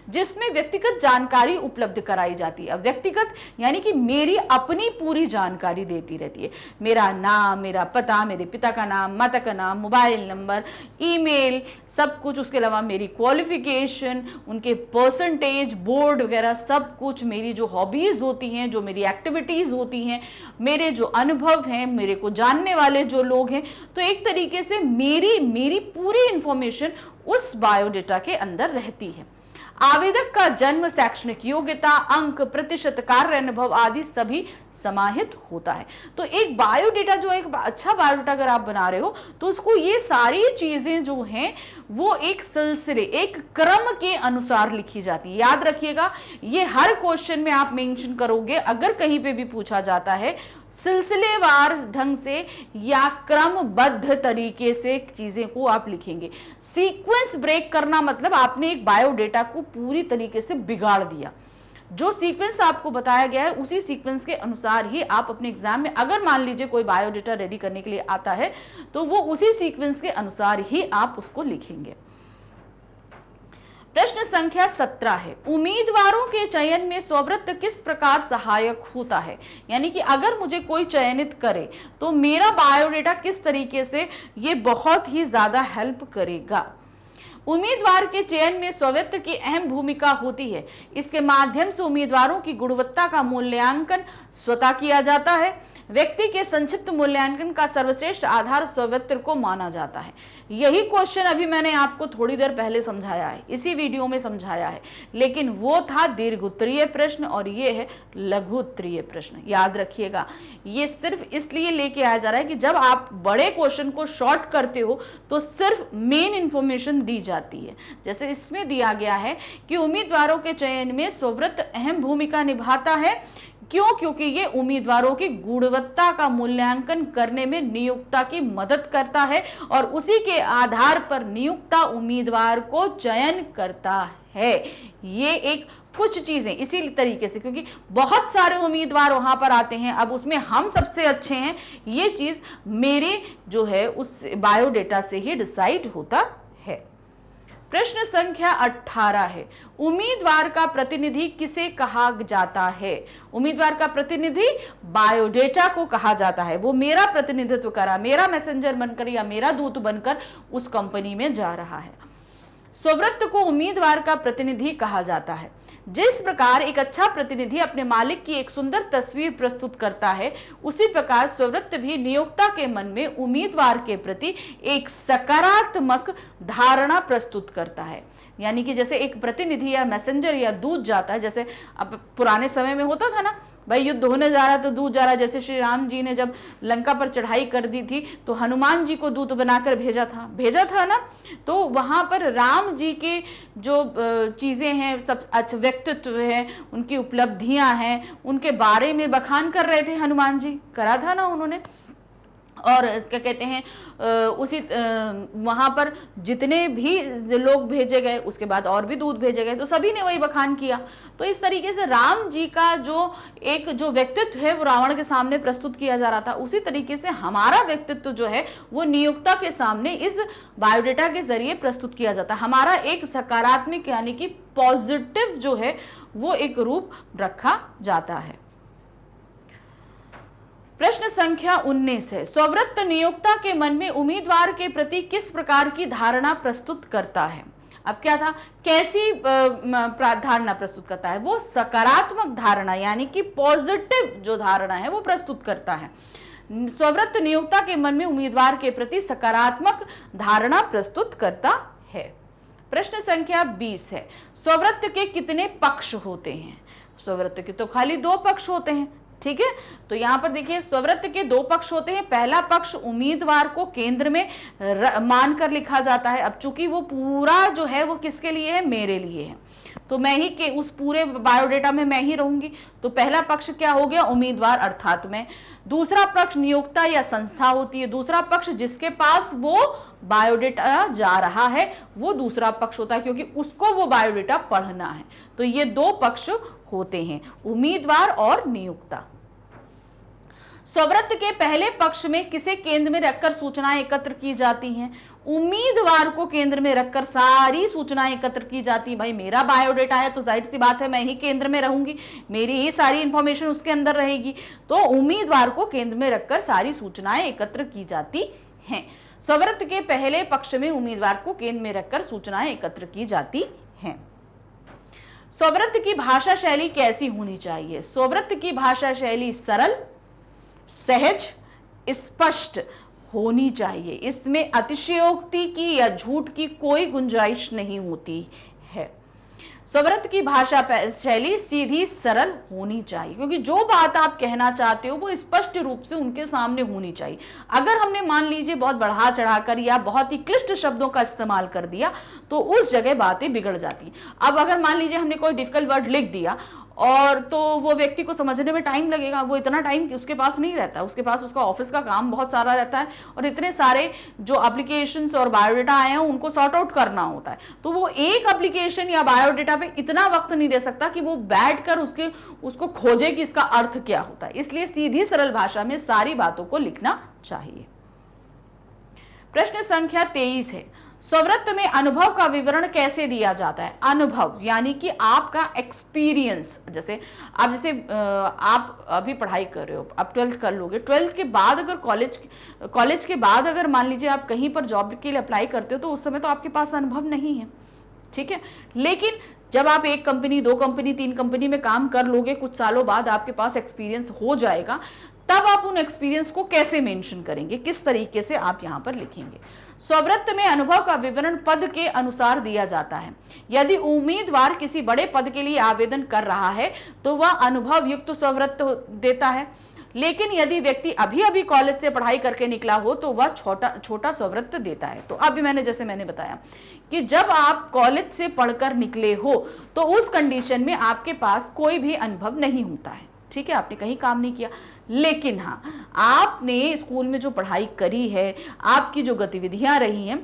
A: जिसमें व्यक्तिगत जानकारी उपलब्ध कराई जाती है। अब व्यक्तिगत यानी कि मेरी अपनी पूरी जानकारी देती रहती है, मेरा नाम, मेरा पता, मेरे पिता का नाम, माता का नाम, मोबाइल नंबर, ईमेल, सब कुछ। उसके अलावा मेरी क्वालिफिकेशन, उनके परसेंटेज, बोर्ड वगैरह सब कुछ, मेरी जो हॉबीज होती हैं, जो मेरी एक्टिविटीज होती हैं, मेरे जो अनुभव हैं, मेरे को जानने वाले जो लोग हैं, तो एक तरीके से मेरी पूरी इंफॉर्मेशन उस बायोडेटा के अंदर रहती है। आवेदक का जन्म, शैक्षणिक योग्यता, अंक, प्रतिशत, कार्य अनुभव आदि सभी समाहित होता है। तो एक बायोडेटा जो एक अच्छा बायोडेटा अगर आप बना रहे हो तो उसको ये सारी चीजें जो हैं वो एक सिलसिले, एक क्रम के अनुसार लिखी जाती है। याद रखिएगा, ये हर क्वेश्चन में आप मेंशन करोगे, अगर कहीं पे भी पूछा जाता है सिलसिलेवार ढंग से या क्रमबद्ध तरीके से चीजें को आप लिखेंगे। सीक्वेंस ब्रेक करना मतलब आपने एक बायोडेटा को पूरी तरीके से बिगाड़ दिया। जो सीक्वेंस आपको बताया गया है उसी सीक्वेंस के अनुसार ही आप अपने एग्जाम में, अगर मान लीजिए कोई बायोडेटा रेडी करने के लिए आता है तो वो उसी सीक्वेंस के अनुसार ही आप उसको लिखेंगे। प्रश्न संख्या 17 है, उम्मीदवारों के चयन में स्ववृत्त किस प्रकार सहायक होता है? यानी कि अगर मुझे कोई चयनित करे तो मेरा बायोडेटा किस तरीके से ये बहुत ही ज्यादा हेल्प करेगा। उम्मीदवार के चयन में स्ववृत्त की अहम भूमिका होती है। इसके माध्यम से उम्मीदवारों की गुणवत्ता का मूल्यांकन स्वतः किया जाता है। व्यक्ति के संक्षिप्त मूल्यांकन का सर्वश्रेष्ठ आधार स्ववृत्त को माना जाता है। यही क्वेश्चन अभी मैंने आपको थोड़ी देर पहले समझाया है, इसी वीडियो में समझाया है, लेकिन वो था दीर्घ उत्तरीय प्रश्न और ये है लघु उत्तरीय प्रश्न। याद रखिएगा, ये सिर्फ इसलिए लेके आया जा रहा है कि जब आप बड़े क्वेश्चन को शॉर्ट करते हो तो सिर्फ मेन इंफॉर्मेशन दी जाती है। जैसे इसमें दिया गया है कि उम्मीदवारों के चयन में स्ववृत्त अहम भूमिका निभाता है। क्यों? क्योंकि ये उम्मीदवारों की गुणवत्ता का मूल्यांकन करने में नियोक्ता की मदद करता है और उसी के आधार पर नियोक्ता उम्मीदवार को चयन करता है। ये एक कुछ चीजें इसी तरीके से, क्योंकि बहुत सारे उम्मीदवार वहां पर आते हैं, अब उसमें हम सबसे अच्छे हैं, ये चीज मेरे जो है उस बायोडेटा से ही डिसाइड होता है। प्रश्न संख्या 18 है, उम्मीदवार का प्रतिनिधि किसे कहा जाता है? उम्मीदवार का प्रतिनिधि बायोडेटा को कहा जाता है। वो मेरा प्रतिनिधित्व करा, मेरा मैसेंजर बनकर या मेरा दूत बनकर उस कंपनी में जा रहा है। स्ववृत्त को उम्मीदवार का प्रतिनिधि कहा जाता है। जिस प्रकार एक अच्छा प्रतिनिधि अपने मालिक की एक सुंदर तस्वीर प्रस्तुत करता है, उसी प्रकार स्ववृत्त भी नियोक्ता के मन में उम्मीदवार के प्रति एक सकारात्मक धारणा प्रस्तुत करता है। यानी कि जैसे एक प्रतिनिधि या मैसेंजर या दूत जाता है, जैसे अब पुराने समय में होता था ना, भाई युद्ध होने जा रहा है तो दूत जा रहा है। जैसे श्री राम जी ने जब लंका पर चढ़ाई कर दी थी तो हनुमान जी को दूत बनाकर भेजा था ना, तो वहां पर राम जी के जो चीजें हैं, सब अच्छा व्यक्तित्व है, उनकी उपलब्धियां हैं, उनके बारे में बखान कर रहे थे हनुमान जी, करा था ना उन्होंने। और क्या कहते हैं, उसी वहां पर जितने भी लोग भेजे गए, उसके बाद और भी दूत भेजे गए, तो सभी ने वही बखान किया। तो इस तरीके से राम जी का जो व्यक्तित्व है वो रावण के सामने प्रस्तुत किया जा रहा था। उसी तरीके से हमारा व्यक्तित्व जो है वो नियोक्ता के सामने इस बायोडेटा के जरिए प्रस्तुत किया जाता है। हमारा एक सकारात्मक यानी कि पॉजिटिव जो है वो एक रूप रखा जाता है। प्रश्न संख्या 19 है, स्ववृत्त नियोक्ता के मन में उम्मीदवार के प्रति किस प्रकार की धारणा प्रस्तुत करता है? अब क्या था, कैसी धारणा प्रस्तुत करता है? वो सकारात्मक धारणा यानी कि पॉजिटिव जो धारणा है वो प्रस्तुत करता है। स्ववृत्त नियोक्ता के मन में उम्मीदवार के प्रति सकारात्मक धारणा प्रस्तुत करता है। प्रश्न संख्या 20 है, स्ववृत्त के कितने पक्ष होते हैं? स्ववृत्त के तो खाली 2 पक्ष होते हैं, ठीक है। तो यहां पर देखिए स्ववृत्त के 2 पक्ष होते हैं। पहला पक्ष उम्मीदवार को केंद्र में मानकर लिखा जाता है। अब चूंकि वो पूरा जो है वो किसके लिए है? मेरे लिए है, तो मैं ही के उस पूरे बायोडेटा में मैं ही रहूंगी। तो पहला पक्ष क्या हो गया? उम्मीदवार अर्थात मैं। दूसरा पक्ष नियोक्ता या संस्था होती है। दूसरा पक्ष जिसके पास वो बायोडेटा जा रहा है वो दूसरा पक्ष होता है, क्योंकि उसको वो बायोडेटा पढ़ना है। तो ये 2 पक्ष होते हैं, उम्मीदवार और नियोक्ता। स्ववृत्त के पहले पक्ष में किसे केंद्र में रखकर सूचनाएं एकत्र की जाती हैं? उम्मीदवार को केंद्र में रखकर सारी सूचनाएं एकत्र की जाती है। भाई मेरा बायोडेटा है तो जाहिर सी बात है मैं ही केंद्र में रहूंगी, मेरी ही सारी इंफॉर्मेशन उसके अंदर रहेगी। तो उम्मीदवार को केंद्र में रखकर सारी सूचनाएं एकत्र की जाती हैं। स्ववृत्त के पहले पक्ष में उम्मीदवार को केंद्र में रखकर सूचनाएं एकत्र की जाती हैं। स्ववृत्त की भाषा शैली कैसी होनी चाहिए? स्ववृत्त की भाषा शैली सरल, सहज, स्पष्ट होनी चाहिए। इसमें अतिशयोक्ति की या झूठ की कोई गुंजाइश नहीं होती है। स्ववृत्त की भाषा शैली सीधी सरल होनी चाहिए, क्योंकि जो बात आप कहना चाहते हो वो स्पष्ट रूप से उनके सामने होनी चाहिए। अगर हमने मान लीजिए बहुत बढ़ा चढ़ाकर या बहुत ही क्लिष्ट शब्दों का इस्तेमाल कर दिया तो उस जगह बातें बिगड़ जाती हैं। अब अगर मान लीजिए हमने कोई डिफिकल्ट वर्ड लिख दिया और तो वो व्यक्ति को समझने में टाइम लगेगा, वो इतना टाइम उसके पास नहीं रहता, उसके पास उसका ऑफिस का काम बहुत सारा रहता है और इतने सारे जो एप्लीकेशंस और बायोडेटा आए हैं उनको सॉर्ट आउट करना होता है। तो वो एक एप्लीकेशन या बायोडेटा पे इतना वक्त नहीं दे सकता कि वो बैठकर उसको खोजे कि इसका अर्थ क्या होता है। इसलिए सीधी सरल भाषा में सारी बातों को लिखना चाहिए। प्रश्न संख्या 23 है, स्ववृत्त में अनुभव का विवरण कैसे दिया जाता है? अनुभव यानी कि आपका एक्सपीरियंस। जैसे आप अभी पढ़ाई कर रहे हो, आप 12th कर लोगे, 12th के बाद अगर कॉलेज के बाद अगर मान लीजिए आप कहीं पर जॉब के लिए अप्लाई करते हो तो उस समय तो आपके पास अनुभव नहीं है, ठीक है। लेकिन जब आप 1 कंपनी, 2 कंपनी, 3 कंपनी में काम कर लोगे, कुछ सालों बाद आपके पास एक्सपीरियंस हो जाएगा, तब आप उन एक्सपीरियंस को कैसे मेंशन करेंगे, किस तरीके से आप यहां पर लिखेंगे? स्ववृत्त में अनुभव का विवरण पद के अनुसार दिया जाता है। यदि उम्मीदवार किसी बड़े पद के लिए आवेदन कर रहा है तो वह अनुभव युक्त स्ववृत्त देता है, लेकिन यदि व्यक्ति अभी अभी कॉलेज से पढ़ाई करके निकला हो तो वह छोटा स्ववृत्त देता है। तो अभी मैंने बताया कि जब आप कॉलेज से पढ़कर निकले हो तो उस कंडीशन में आपके पास कोई भी अनुभव नहीं होता है, ठीक है, आपने कहीं काम नहीं किया। लेकिन हाँ, आपने स्कूल में जो पढ़ाई करी है, आपकी जो गतिविधियां रही हैं,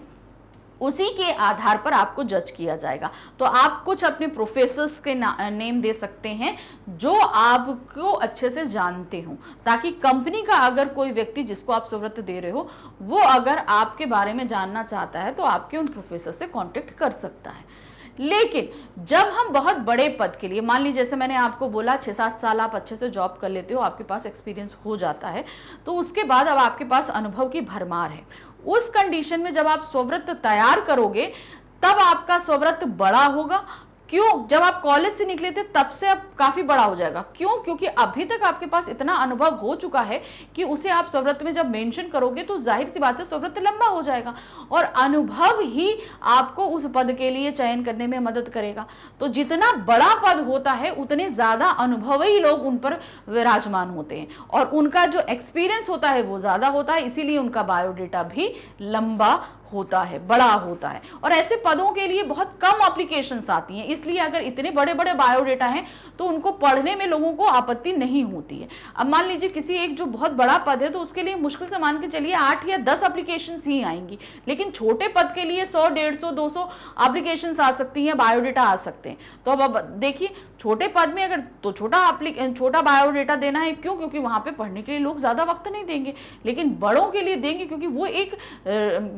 A: उसी के आधार पर आपको जज किया जाएगा। तो आप कुछ अपने प्रोफेसर्स के नेम दे सकते हैं जो आपको अच्छे से जानते हो, ताकि कंपनी का अगर कोई व्यक्ति जिसको आप स्ववृत्त दे रहे हो वो अगर आपके बारे में जानना चाहता है तो आपके उन प्रोफेसर से कांटेक्ट कर सकता है। लेकिन जब हम बहुत बड़े पद के लिए, मान लीजिए जैसे मैंने आपको बोला 6-7 साल आप अच्छे से जॉब कर लेते हो, आपके पास एक्सपीरियंस हो जाता है, तो उसके बाद अब आपके पास अनुभव की भरमार है। उस कंडीशन में जब आप स्ववृत्त तैयार करोगे तब आपका स्ववृत्त बड़ा होगा। क्यों? जब आप कॉलेज से निकले थे तब से अब काफी बड़ा हो जाएगा। क्यों? क्योंकि अभी तक आपके पास इतना अनुभव हो चुका है कि उसे आप स्ववृत्त में जब मेंशन करोगे तो जाहिर सी बात है स्ववृत्त लंबा हो जाएगा, और अनुभव ही आपको उस पद के लिए चयन करने में मदद करेगा। तो जितना बड़ा पद होता है उतने ज्यादा अनुभवी लोग उन पर विराजमान होते हैं और उनका जो एक्सपीरियंस होता है वो ज्यादा होता है, इसीलिए उनका बायोडेटा भी लंबा होता है, बड़ा होता है। और ऐसे पदों के लिए बहुत कम एप्लीकेशंस आती हैं, इसलिए अगर इतने बड़े बड़े बायोडेटा हैं तो उनको पढ़ने में लोगों को आपत्ति नहीं होती है। अब मान लीजिए किसी एक जो बहुत बड़ा पद है तो उसके लिए मुश्किल से मान के चलिए 8 या 10 एप्लीकेशंस ही आएंगी, लेकिन छोटे पद के लिए 100, 150, 200 एप्लीकेशंस आ सकती हैं, बायोडेटा आ सकते हैं। तो अब देखिए छोटे पद में अगर तो छोटा बायोडेटा देना है, क्यों? क्योंकि वहां पे पढ़ने के लिए लोग ज्यादा वक्त नहीं देंगे, लेकिन बड़ों के लिए देंगे, क्योंकि वो एक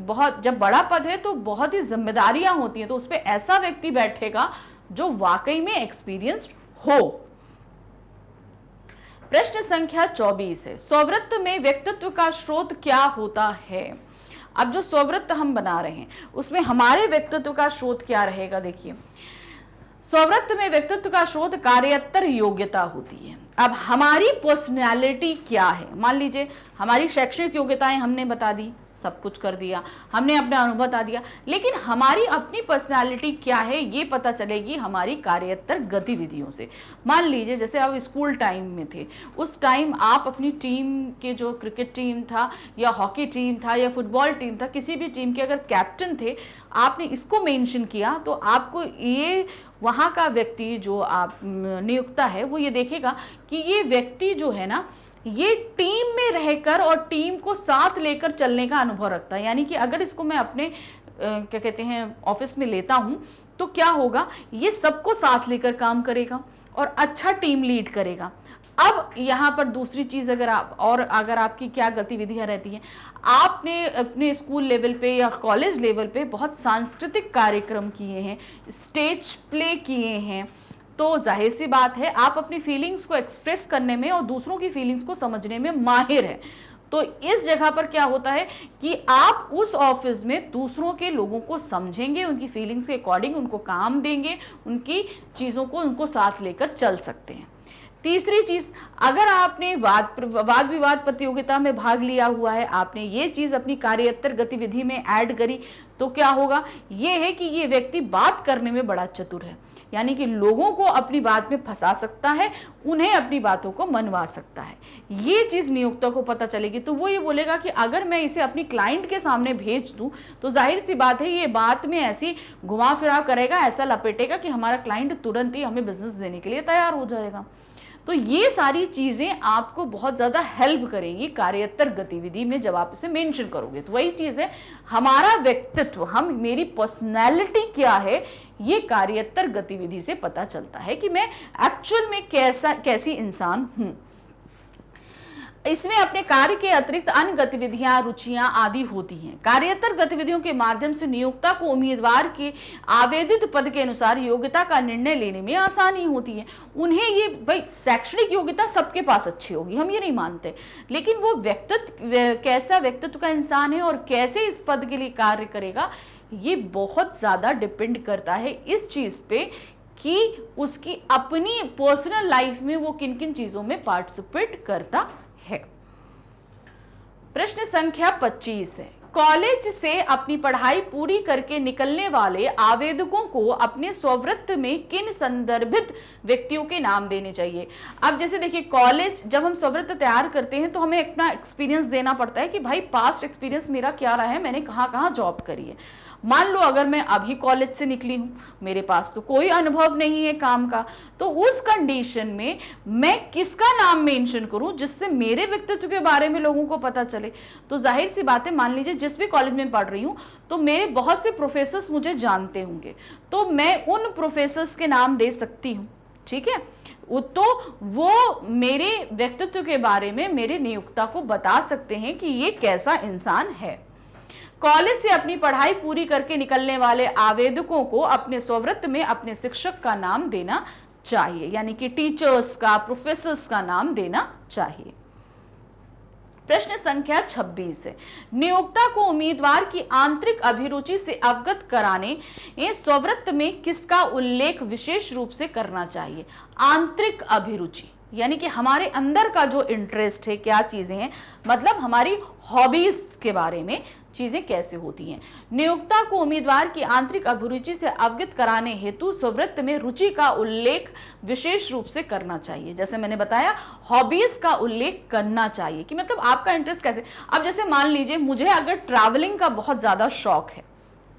A: बहुत, जब बड़ा पद है तो बहुत ही जिम्मेदारियां होती हैं, तो उस पर ऐसा व्यक्ति बैठेगा जो वाकई में एक्सपीरियंस्ड हो। प्रश्न संख्या 24 है, स्ववृत्त में व्यक्तित्व का स्रोत क्या होता है? अब जो स्ववृत्त हम बना रहे हैं उसमें हमारे व्यक्तित्व का स्रोत क्या रहेगा? देखिए, स्ववृत्त में व्यक्तित्व का स्रोत कार्योत्तर योग्यता होती है। अब हमारी पर्सनैलिटी क्या है, मान लीजिए हमारी शैक्षणिक योग्यताएं हमने बता दी, सब कुछ कर दिया, हमने अपना अनुभव बता दिया, लेकिन हमारी अपनी पर्सनालिटी क्या है ये पता चलेगी हमारी कार्योत्तर गतिविधियों से। मान लीजिए जैसे आप स्कूल टाइम में थे, उस टाइम आप अपनी टीम के, जो क्रिकेट टीम था या हॉकी टीम था या फुटबॉल टीम था, किसी भी टीम के अगर कैप्टन थे, आपने इसको मेंशन किया तो आपको ये वहाँ का व्यक्ति जो आप नियुक्ता है वो ये देखेगा कि ये व्यक्ति जो है ना ये टीम में रहकर और टीम को साथ लेकर चलने का अनुभव रखता है। यानी कि अगर इसको मैं अपने क्या कहते हैं ऑफिस में लेता हूं तो क्या होगा, ये सबको साथ लेकर काम करेगा और अच्छा टीम लीड करेगा। अब यहाँ पर दूसरी चीज़ अगर आपकी क्या गतिविधियाँ रहती हैं, आपने अपने स्कूल लेवल पे या कॉलेज लेवल पे बहुत सांस्कृतिक कार्यक्रम किए हैं, स्टेज प्ले किए हैं, तो जाहिर सी बात है आप अपनी फीलिंग्स को एक्सप्रेस करने में और दूसरों की फीलिंग्स को समझने में माहिर हैं। तो इस जगह पर क्या होता है कि आप उस ऑफिस में दूसरों के लोगों को समझेंगे, उनकी फीलिंग्स के अकॉर्डिंग उनको काम देंगे, उनकी चीज़ों को उनको साथ लेकर चल सकते हैं। तीसरी चीज, अगर आपने वाद विवाद प्रतियोगिता में भाग लिया हुआ है, आपने ये चीज अपनी कार्योत्तर गतिविधि में ऐड करी, तो क्या होगा, ये है कि ये व्यक्ति बात करने में बड़ा चतुर है, यानी कि लोगों को अपनी बात में फंसा सकता है, उन्हें अपनी बातों को मनवा सकता है। ये चीज़ नियोक्ता को पता चलेगी तो वो ये बोलेगा कि अगर मैं इसे अपनी क्लाइंट के सामने भेज दूं तो जाहिर सी बात है ये बात में ऐसी घुमा फिरा करेगा, ऐसा लपेटेगा कि हमारा क्लाइंट तुरंत ही हमें बिजनेस देने के लिए तैयार हो जाएगा। तो ये सारी चीज़ें आपको बहुत ज़्यादा हेल्प करेंगी कार्योत्तर गतिविधि में जब आप इसे मेंशन करोगे। तो वही चीज़ है, हमारा व्यक्तित्व, मेरी पर्सनैलिटी क्या है, ये कार्योत्तर गतिविधि से पता चलता है कि मैं एक्चुअल में कैसी इंसान हूँ। इसमें अपने कार्य के अतिरिक्त अन्य गतिविधियां, रुचियां आदि होती हैं। कार्योत्तर गतिविधियों के माध्यम से नियोक्ता को उम्मीदवार के आवेदित पद के अनुसार योग्यता का निर्णय लेने में आसानी होती है। उन्हें ये भाई शैक्षणिक योग्यता सबके पास अच्छी होगी, हम ये नहीं मानते, लेकिन वो कैसा व्यक्तित्व का इंसान है और कैसे इस पद के लिए कार्य करेगा, ये बहुत ज्यादा डिपेंड करता है इस चीज पे कि उसकी अपनी पर्सनल लाइफ में वो किन किन चीजों में पार्टिसिपेट करता है। प्रश्न संख्या 25 है, कॉलेज से अपनी पढ़ाई पूरी करके निकलने वाले आवेदकों को अपने स्ववृत्त में किन संदर्भित व्यक्तियों के नाम देने चाहिए। अब जैसे देखिए, कॉलेज जब हम स्ववृत्त तैयार करते हैं तो हमें अपना एक्सपीरियंस देना पड़ता है कि भाई पास्ट एक्सपीरियंस मेरा क्या रहा है, मैंने कहाँ कहाँ जॉब करी है। मान लो अगर मैं अभी कॉलेज से निकली हूं, मेरे पास तो कोई अनुभव नहीं है काम का, तो उस कंडीशन में मैं किसका नाम मेंशन करूं जिससे मेरे व्यक्तित्व के बारे में लोगों को पता चले। तो जाहिर सी बात है, मान लीजिए जिस भी कॉलेज में पढ़ रही हूं तो मेरे बहुत से प्रोफेसर्स मुझे जानते होंगे, तो मैं उन प्रोफेसर्स के नाम दे सकती हूँ, ठीक है। तो वो मेरे व्यक्तित्व के बारे में मेरे नियोक्ता को बता सकते हैं कि ये कैसा इंसान है। कॉलेज से अपनी पढ़ाई पूरी करके निकलने वाले आवेदकों को अपने स्ववृत्त में अपने शिक्षक का नाम देना चाहिए, यानी कि टीचर्स का, प्रोफेसर्स का नाम देना चाहिए। प्रश्न संख्या 26 है, नियोक्ता को उम्मीदवार की आंतरिक अभिरुचि से अवगत कराने स्ववृत्त में किसका उल्लेख विशेष रूप से करना चाहिए। आंतरिक अभिरुचि यानी कि हमारे अंदर का जो इंटरेस्ट है, क्या चीजें हैं, मतलब हमारी हॉबीज के बारे में चीजें कैसे होती हैं। नियोक्ता को उम्मीदवार की आंतरिक अभिरुचि से अवगत कराने हेतु स्ववृत्त में रुचि का उल्लेख विशेष रूप से करना चाहिए। जैसे मैंने बताया, हॉबीज का उल्लेख करना चाहिए कि मतलब आपका इंटरेस्ट कैसे। अब जैसे मान लीजिए मुझे अगर ट्रैवलिंग का बहुत ज्यादा शौक है,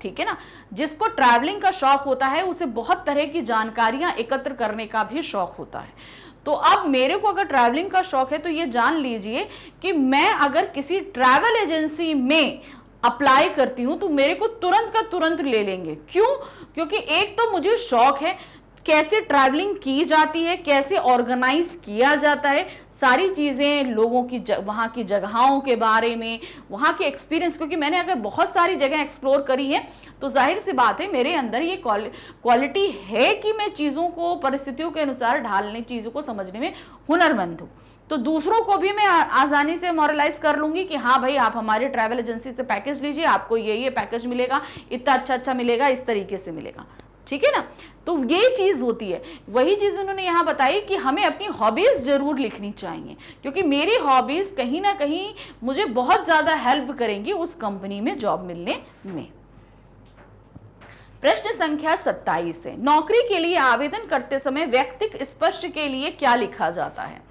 A: ठीक है ना, जिसको ट्रैवलिंग का शौक होता है उसे बहुत तरह की जानकारियां एकत्र करने का भी शौक होता है। तो अब मेरे को अगर ट्रैवलिंग का शौक है तो ये जान लीजिए कि मैं अगर किसी ट्रैवल एजेंसी में अप्लाई करती हूं तो मेरे को तुरंत का तुरंत ले लेंगे। क्यों? क्योंकि एक तो मुझे शौक है कैसे ट्रैवलिंग की जाती है, कैसे ऑर्गेनाइज किया जाता है, सारी चीज़ें, लोगों की वहाँ की जगहों के बारे में, वहाँ के एक्सपीरियंस, क्योंकि मैंने अगर बहुत सारी जगह एक्सप्लोर करी है तो जाहिर सी बात है मेरे अंदर ये क्वालिटी है कि मैं चीज़ों को परिस्थितियों के अनुसार ढालने, चीज़ों को समझने में हुनरमंद हूँ। तो दूसरों को भी मैं आसानी से मॉरलाइज कर लूंगी कि हाँ भाई आप हमारे ट्रैवल एजेंसी से पैकेज लीजिए, आपको ये पैकेज मिलेगा, इतना अच्छा मिलेगा, इस तरीके से मिलेगा, ठीक है ना। तो ये चीज होती है, वही चीज उन्होंने यहां बताई कि हमें अपनी हॉबीज जरूर लिखनी चाहिए, क्योंकि मेरी हॉबीज कहीं ना कहीं मुझे बहुत ज्यादा हेल्प करेंगी उस कंपनी में जॉब मिलने में। प्रश्न संख्या 27 है, नौकरी के लिए आवेदन करते समय व्यक्तिगत स्पर्श के लिए क्या लिखा जाता है।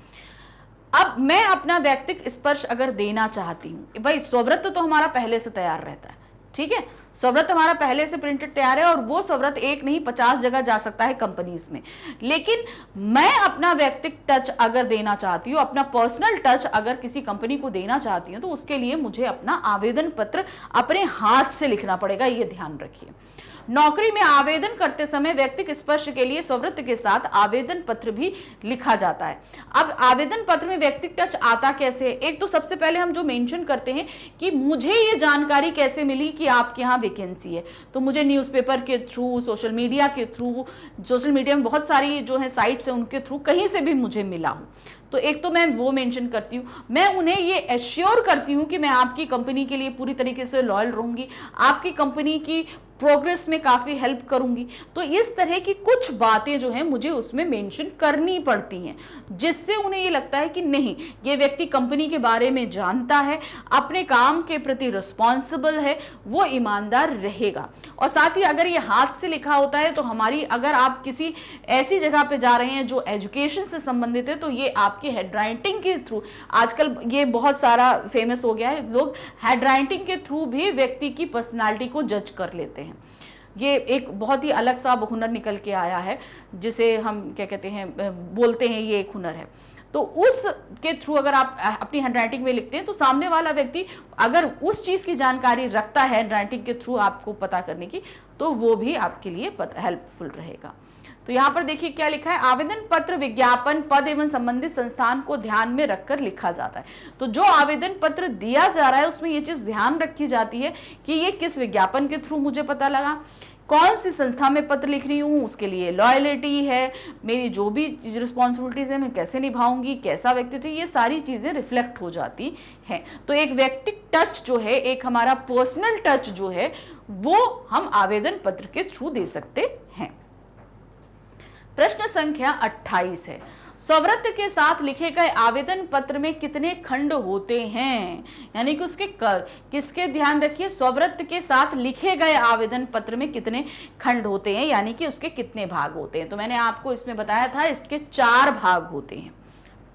A: अब मैं अपना व्यक्तिगत स्पर्श अगर देना चाहती हूं, भाई स्वव्रत तो हमारा पहले से तैयार रहता है, ठीक है, स्वव्रत हमारा पहले से प्रिंटेड तैयार है और वो स्वव्रत एक नहीं 50 जगह जा सकता है कंपनीज में। लेकिन मैं अपना व्यक्तिगत टच अगर देना चाहती हूँ, अपना पर्सनल टच अगर किसी कंपनी को देना चाहती हूँ, तो उसके लिए मुझे अपना आवेदन पत्र अपने हाथ से लिखना पड़ेगा, ये ध्यान रखिए। नौकरी में आवेदन करते समय व्यक्तिगत स्पर्श के लिए स्वव्रत के साथ आवेदन पत्र भी लिखा जाता है। अब आवेदन पत्र में व्यक्तिगत टच आता कैसे है? एक तो सबसे पहले हम जो मेंशन करते हैं कि मुझे ये जानकारी कैसे मिली कि आपके यहाँ वैकेंसी है, तो मुझे न्यूज़पेपर के थ्रू, सोशल मीडिया के थ्रू, सोशल मीडिया में बहुत सारी जो है साइट्स हैं उनके थ्रू, कहीं से भी मुझे मिला हूँ, तो एक तो मैं वो मेंशन करती हूँ। मैं उन्हें ये एश्योर करती हूँ कि मैं आपकी कंपनी के लिए पूरी तरीके से लॉयल रहूंगी, आपकी कंपनी की प्रोग्रेस में काफ़ी हेल्प करूंगी। तो इस तरह की कुछ बातें जो हैं मुझे उसमें मेंशन करनी पड़ती हैं, जिससे उन्हें ये लगता है कि नहीं, ये व्यक्ति कंपनी के बारे में जानता है, अपने काम के प्रति रिस्पॉन्सिबल है, वो ईमानदार रहेगा। और साथ ही अगर ये हाथ से लिखा होता है तो हमारी, अगर आप किसी ऐसी जगह पे जा रहे हैं जो एजुकेशन से संबंधित है, तो ये आपकी हैंड राइटिंग के थ्रू, आजकल ये बहुत सारा फेमस हो गया है, लोग हैंड राइटिंग के थ्रू भी व्यक्ति की पर्सनालिटी को जज कर लेते हैं। ये एक बहुत ही अलग सा हुनर निकल के आया है, जिसे हम क्या कहते हैं, बोलते हैं ये एक हुनर है। तो उस के थ्रू अगर आप अपनी हैंडराइटिंग में लिखते हैं तो सामने वाला व्यक्ति अगर उस चीज़ की जानकारी रखता है हैंडराइटिंग के थ्रू आपको पता करने की, तो वो भी आपके लिए हेल्पफुल रहेगा। तो यहाँ पर देखिए क्या लिखा है, आवेदन पत्र विज्ञापन पद एवं संबंधित संस्थान को ध्यान में रखकर लिखा जाता है। तो जो आवेदन पत्र दिया जा रहा है उसमें ये चीज़ ध्यान रखी जाती है कि ये किस विज्ञापन के थ्रू मुझे पता लगा, कौन सी संस्था में पत्र लिख रही हूँ, उसके लिए लॉयलिटी है, मेरी जो भी रिस्पॉन्सिबिलिटीज़ है मैं कैसे निभाऊंगी, कैसा व्यक्ति है, ये सारी चीज़ें रिफ्लेक्ट हो जाती हैं। तो एक व्यक्तिगत टच जो है, एक हमारा पर्सनल टच जो है, वो हम आवेदन पत्र के थ्रू दे सकते हैं। प्रश्न संख्या 28 है, स्वव्रत के साथ लिखे गए आवेदन पत्र में कितने खंड होते हैं, यानी कि उसके किसके ध्यान रखिए, स्वव्रत के साथ लिखे गए आवेदन पत्र में कितने खंड होते हैं, यानी कि उसके कितने भाग होते हैं। तो मैंने आपको इसमें बताया था इसके 4 भाग होते हैं,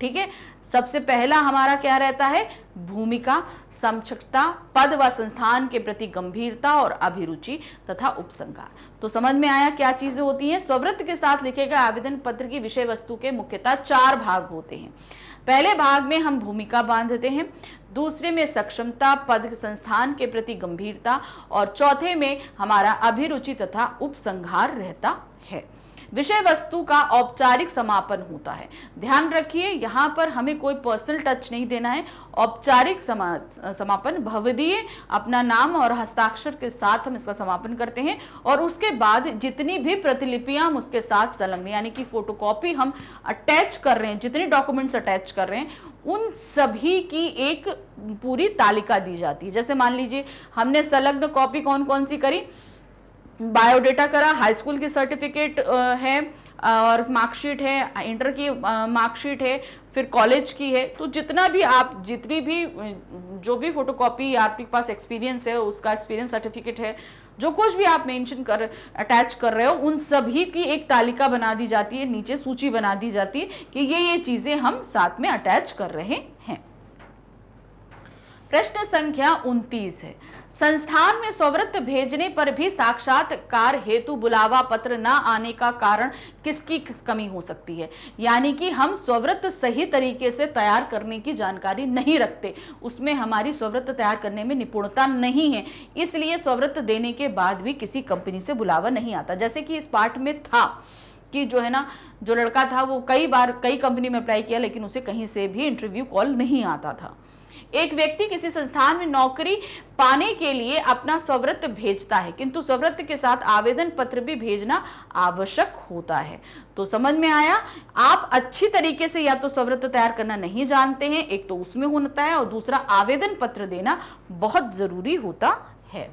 A: ठीक है। सबसे पहला हमारा क्या रहता है, भूमिका, समकक्षता, पद व संस्थान के प्रति गंभीरता और अभिरुचि तथा उपसंहार। तो समझ में आया क्या चीजें होती हैं। स्वव्रत के साथ लिखे गए आवेदन पत्र की विषय वस्तु के मुख्यतः 4 भाग होते हैं। पहले भाग में हम भूमिका बांधते हैं, दूसरे में सक्षमता, पद, संस्थान के प्रति गंभीरता, और चौथे में हमारा अभिरुचि तथा उपसंहार रहता है। विषय वस्तु का औपचारिक समापन होता है। ध्यान रखिए यहाँ पर हमें कोई पर्सनल टच नहीं देना है, औपचारिक समापन भवदीय अपना नाम और हस्ताक्षर के साथ हम इसका समापन करते हैं, और उसके बाद जितनी भी प्रतिलिपियां हम उसके साथ संलग्न, यानी कि फोटोकॉपी हम अटैच कर रहे हैं, जितने डॉक्यूमेंट्स अटैच कर रहे हैं उन सभी की एक पूरी तालिका दी जाती है। जैसे मान लीजिए हमने संलग्न कॉपी कौन कौन सी करी, बायोडेटा करा, हाई स्कूल की सर्टिफिकेट है, और मार्कशीट है, इंटर की मार्कशीट है, फिर कॉलेज की है। तो जितना भी आप, जितनी भी जो भी फोटोकॉपी आपके पास एक्सपीरियंस है, उसका एक्सपीरियंस सर्टिफिकेट है, जो कुछ भी आप मेंशन कर अटैच कर रहे हो, उन सभी की एक तालिका बना दी जाती है, नीचे सूची बना दी जाती है कि ये चीजें हम साथ में अटैच कर रहे हैं। प्रश्न संख्या 29 है, संस्थान में स्वव्रत भेजने पर भी साक्षात्कार हेतु बुलावा पत्र न आने का कारण किसकी कमी हो सकती है, यानी कि हम स्वव्रत सही तरीके से तैयार करने की जानकारी नहीं रखते, उसमें हमारी स्वव्रत तैयार करने में निपुणता नहीं है, इसलिए स्वव्रत देने के बाद भी किसी कंपनी से बुलावा नहीं आता। जैसे कि इस पाठ में था कि जो है ना, जो लड़का था वो कई बार कई कंपनी में अप्लाई किया, लेकिन उसे कहीं से भी इंटरव्यू कॉल नहीं आता था। एक व्यक्ति किसी संस्थान में नौकरी पाने के लिए अपना स्वव्रत भेजता है, किंतु स्वव्रत के साथ आवेदन पत्र भी भेजना आवश्यक होता है। तो समझ में आया, आप अच्छी तरीके से या तो स्वव्रत तैयार करना नहीं जानते हैं, एक तो उसमें होता है, और दूसरा आवेदन पत्र देना बहुत जरूरी होता है।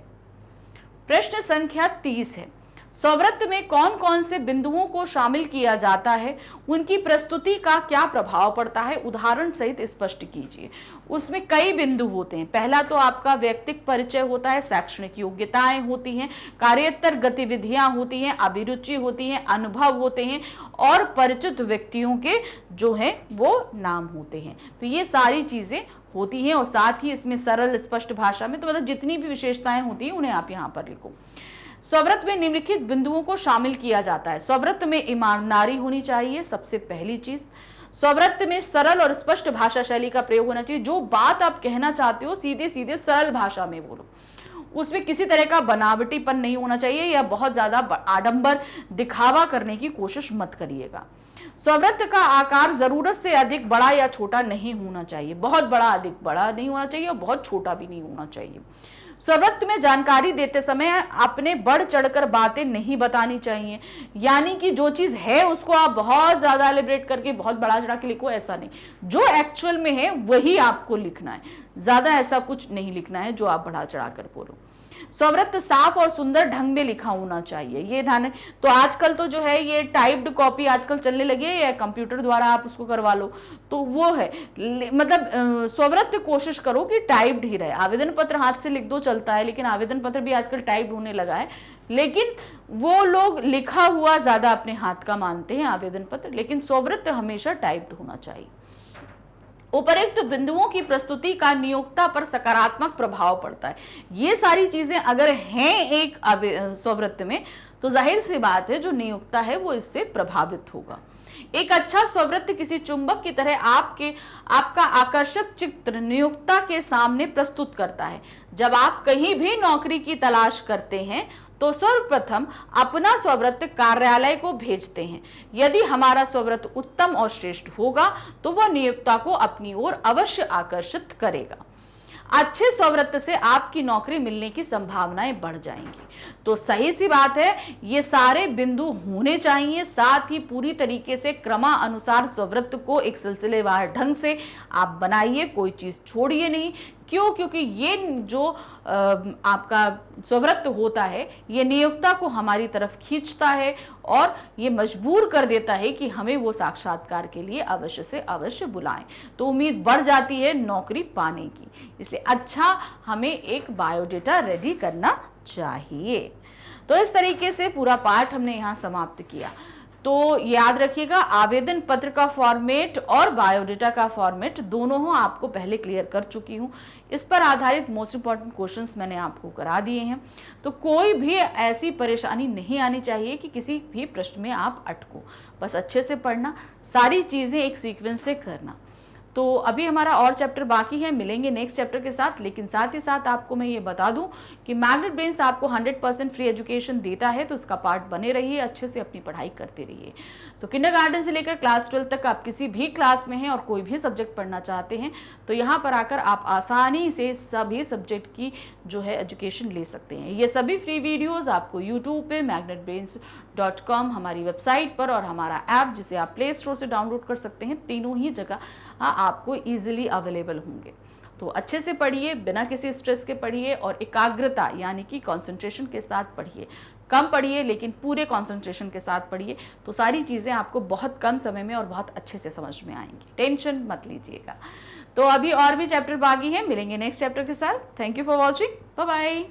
A: प्रश्न संख्या 30 है, स्ववृत्त में कौन कौन से बिंदुओं को शामिल किया जाता है, उनकी प्रस्तुति का क्या प्रभाव पड़ता है, उदाहरण सहित स्पष्ट कीजिए। उसमें कई बिंदु होते हैं। पहला तो आपका व्यक्तिगत परिचय होता है, शैक्षणिक योग्यताएं होती हैं, कार्योत्तर गतिविधियां होती हैं, अभिरुचि होती हैं, अनुभव होते हैं और परिचित व्यक्तियों के जो है वो नाम होते हैं। तो ये सारी चीजें होती हैं और साथ ही इसमें सरल स्पष्ट भाषा में, तो मतलब जितनी भी विशेषताएं होती हैं उन्हें आप यहाँ पर लिखो। स्ववृत्त में निम्नलिखित बिंदुओं को शामिल किया जाता है। स्ववृत्त में ईमानदारी होनी चाहिए, सबसे पहली चीज। स्ववृत्त में सरल और स्पष्ट भाषा शैली का प्रयोग होना चाहिए। जो बात आप कहना चाहते हो सीधे सीधे सरल भाषा में बोलो, उसमें किसी तरह का बनावटीपन नहीं होना चाहिए या बहुत ज्यादा आडंबर दिखावा करने की कोशिश मत करिएगा। स्ववृत्त का आकार जरूरत से अधिक बड़ा या छोटा नहीं होना चाहिए। बहुत बड़ा अधिक बड़ा नहीं होना चाहिए और बहुत छोटा भी नहीं होना चाहिए। स्ववृत्त में जानकारी देते समय अपने बढ़ चढ़कर बातें नहीं बतानी चाहिए, यानी कि जो चीज है उसको आप बहुत ज्यादा एलिब्रेट करके बहुत बड़ा चढ़ा के लिखो, ऐसा नहीं। जो एक्चुअल में है वही आपको लिखना है, ज्यादा ऐसा कुछ नहीं लिखना है जो आप बढ़ा चढ़ा कर बोलो। स्ववृत्त साफ और सुंदर ढंग में लिखा होना चाहिए, ये ध्यान है। तो आजकल तो जो है ये टाइप्ड कॉपी आजकल चलने लगी है या कंप्यूटर द्वारा आप उसको करवा लो, तो वो है। मतलब स्ववृत्त कोशिश करो कि टाइप्ड ही रहे। आवेदन पत्र हाथ से लिख दो चलता है, लेकिन आवेदन पत्र भी आजकल टाइप्ड होने लगा है, लेकिन वो लोग लिखा हुआ ज्यादा अपने हाथ का मानते हैं आवेदन पत्र, लेकिन स्ववृत्त हमेशा टाइप्ड होना चाहिए। उपरोक्त बिंदुओं की प्रस्तुति का नियोक्ता पर सकारात्मक प्रभाव पड़ता है। ये सारी चीजें अगर हैं एक स्ववृत्त में, तो जाहिर सी बात है जो नियोक्ता है वो इससे प्रभावित होगा। एक अच्छा स्ववृत्त किसी चुंबक की तरह आपका आकर्षक चित्र नियोक्ता के सामने प्रस्तुत करता है। जब आप कहीं भी नौकरी की तलाश करते हैं तो सर्वप्रथम अपना स्ववृत्त कार्यालय को भेजते हैं। यदि हमारा स्ववृत्त उत्तम और श्रेष्ठ होगा तो वह नियोक्ता को अपनी ओर अवश्य आकर्षित करेगा। अच्छे स्ववृत्त से आपकी नौकरी मिलने की संभावनाएं बढ़ जाएंगी। तो सही सी बात है, ये सारे बिंदु होने चाहिए। साथ ही पूरी तरीके से क्रमानुसार स्ववृत्त को एक सिलसिलेवार ढंग से आप बनाइए, कोई चीज छोड़िए नहीं। क्यों? क्योंकि ये जो आपका स्ववृत्त होता है ये नियोक्ता को हमारी तरफ खींचता है और ये मजबूर कर देता है कि हमें वो साक्षात्कार के लिए अवश्य से अवश्य बुलाएं। तो उम्मीद बढ़ जाती है नौकरी पाने की। इसलिए अच्छा हमें एक बायोडेटा रेडी करना चाहिए। तो इस तरीके से पूरा पाठ हमने यहाँ समाप्त किया। तो याद रखिएगा, आवेदन पत्र का फॉर्मेट और बायोडेटा का फॉर्मेट दोनों आपको पहले क्लियर कर चुकी हूँ। इस पर आधारित मोस्ट इंपॉर्टेंट क्वेश्चंस मैंने आपको करा दिए हैं। तो कोई भी ऐसी परेशानी नहीं आनी चाहिए कि किसी भी प्रश्न में आप अटको। बस अच्छे से पढ़ना, सारी चीज़ें एक सीक्वेंस से करना। तो अभी हमारा और चैप्टर बाकी है, मिलेंगे नेक्स्ट चैप्टर के साथ। लेकिन साथ ही साथ आपको मैं ये बता दूं कि मैग्नेट ब्रेन्स आपको 100% फ्री एजुकेशन देता है, तो इसका पार्ट बने रहिए, अच्छे से अपनी पढ़ाई करते रहिए। तो किंडरगार्टन से लेकर क्लास 12 तक आप किसी भी क्लास में हैं और कोई भी सब्जेक्ट पढ़ना चाहते हैं तो यहाँ पर आकर आप आसानी से सभी सब्जेक्ट की जो है एजुकेशन ले सकते हैं। ये सभी फ्री वीडियोज़ आपको यूट्यूब पे magnetbrains.com हमारी वेबसाइट पर और हमारा ऐप जिसे आप प्ले स्टोर से डाउनलोड कर सकते हैं, तीनों ही जगह आपको ईजिली अवेलेबल होंगे। तो अच्छे से पढ़िए, बिना किसी स्ट्रेस के पढ़िए और एकाग्रता यानी कि कंसंट्रेशन के साथ पढ़िए। कम पढ़िए लेकिन पूरे कंसंट्रेशन के साथ पढ़िए, तो सारी चीज़ें आपको बहुत कम समय में और बहुत अच्छे से समझ में आएंगी। टेंशन मत लीजिएगा। तो अभी और भी चैप्टर बाकी है, मिलेंगे नेक्स्ट चैप्टर के साथ। Thank you for watching, bye bye.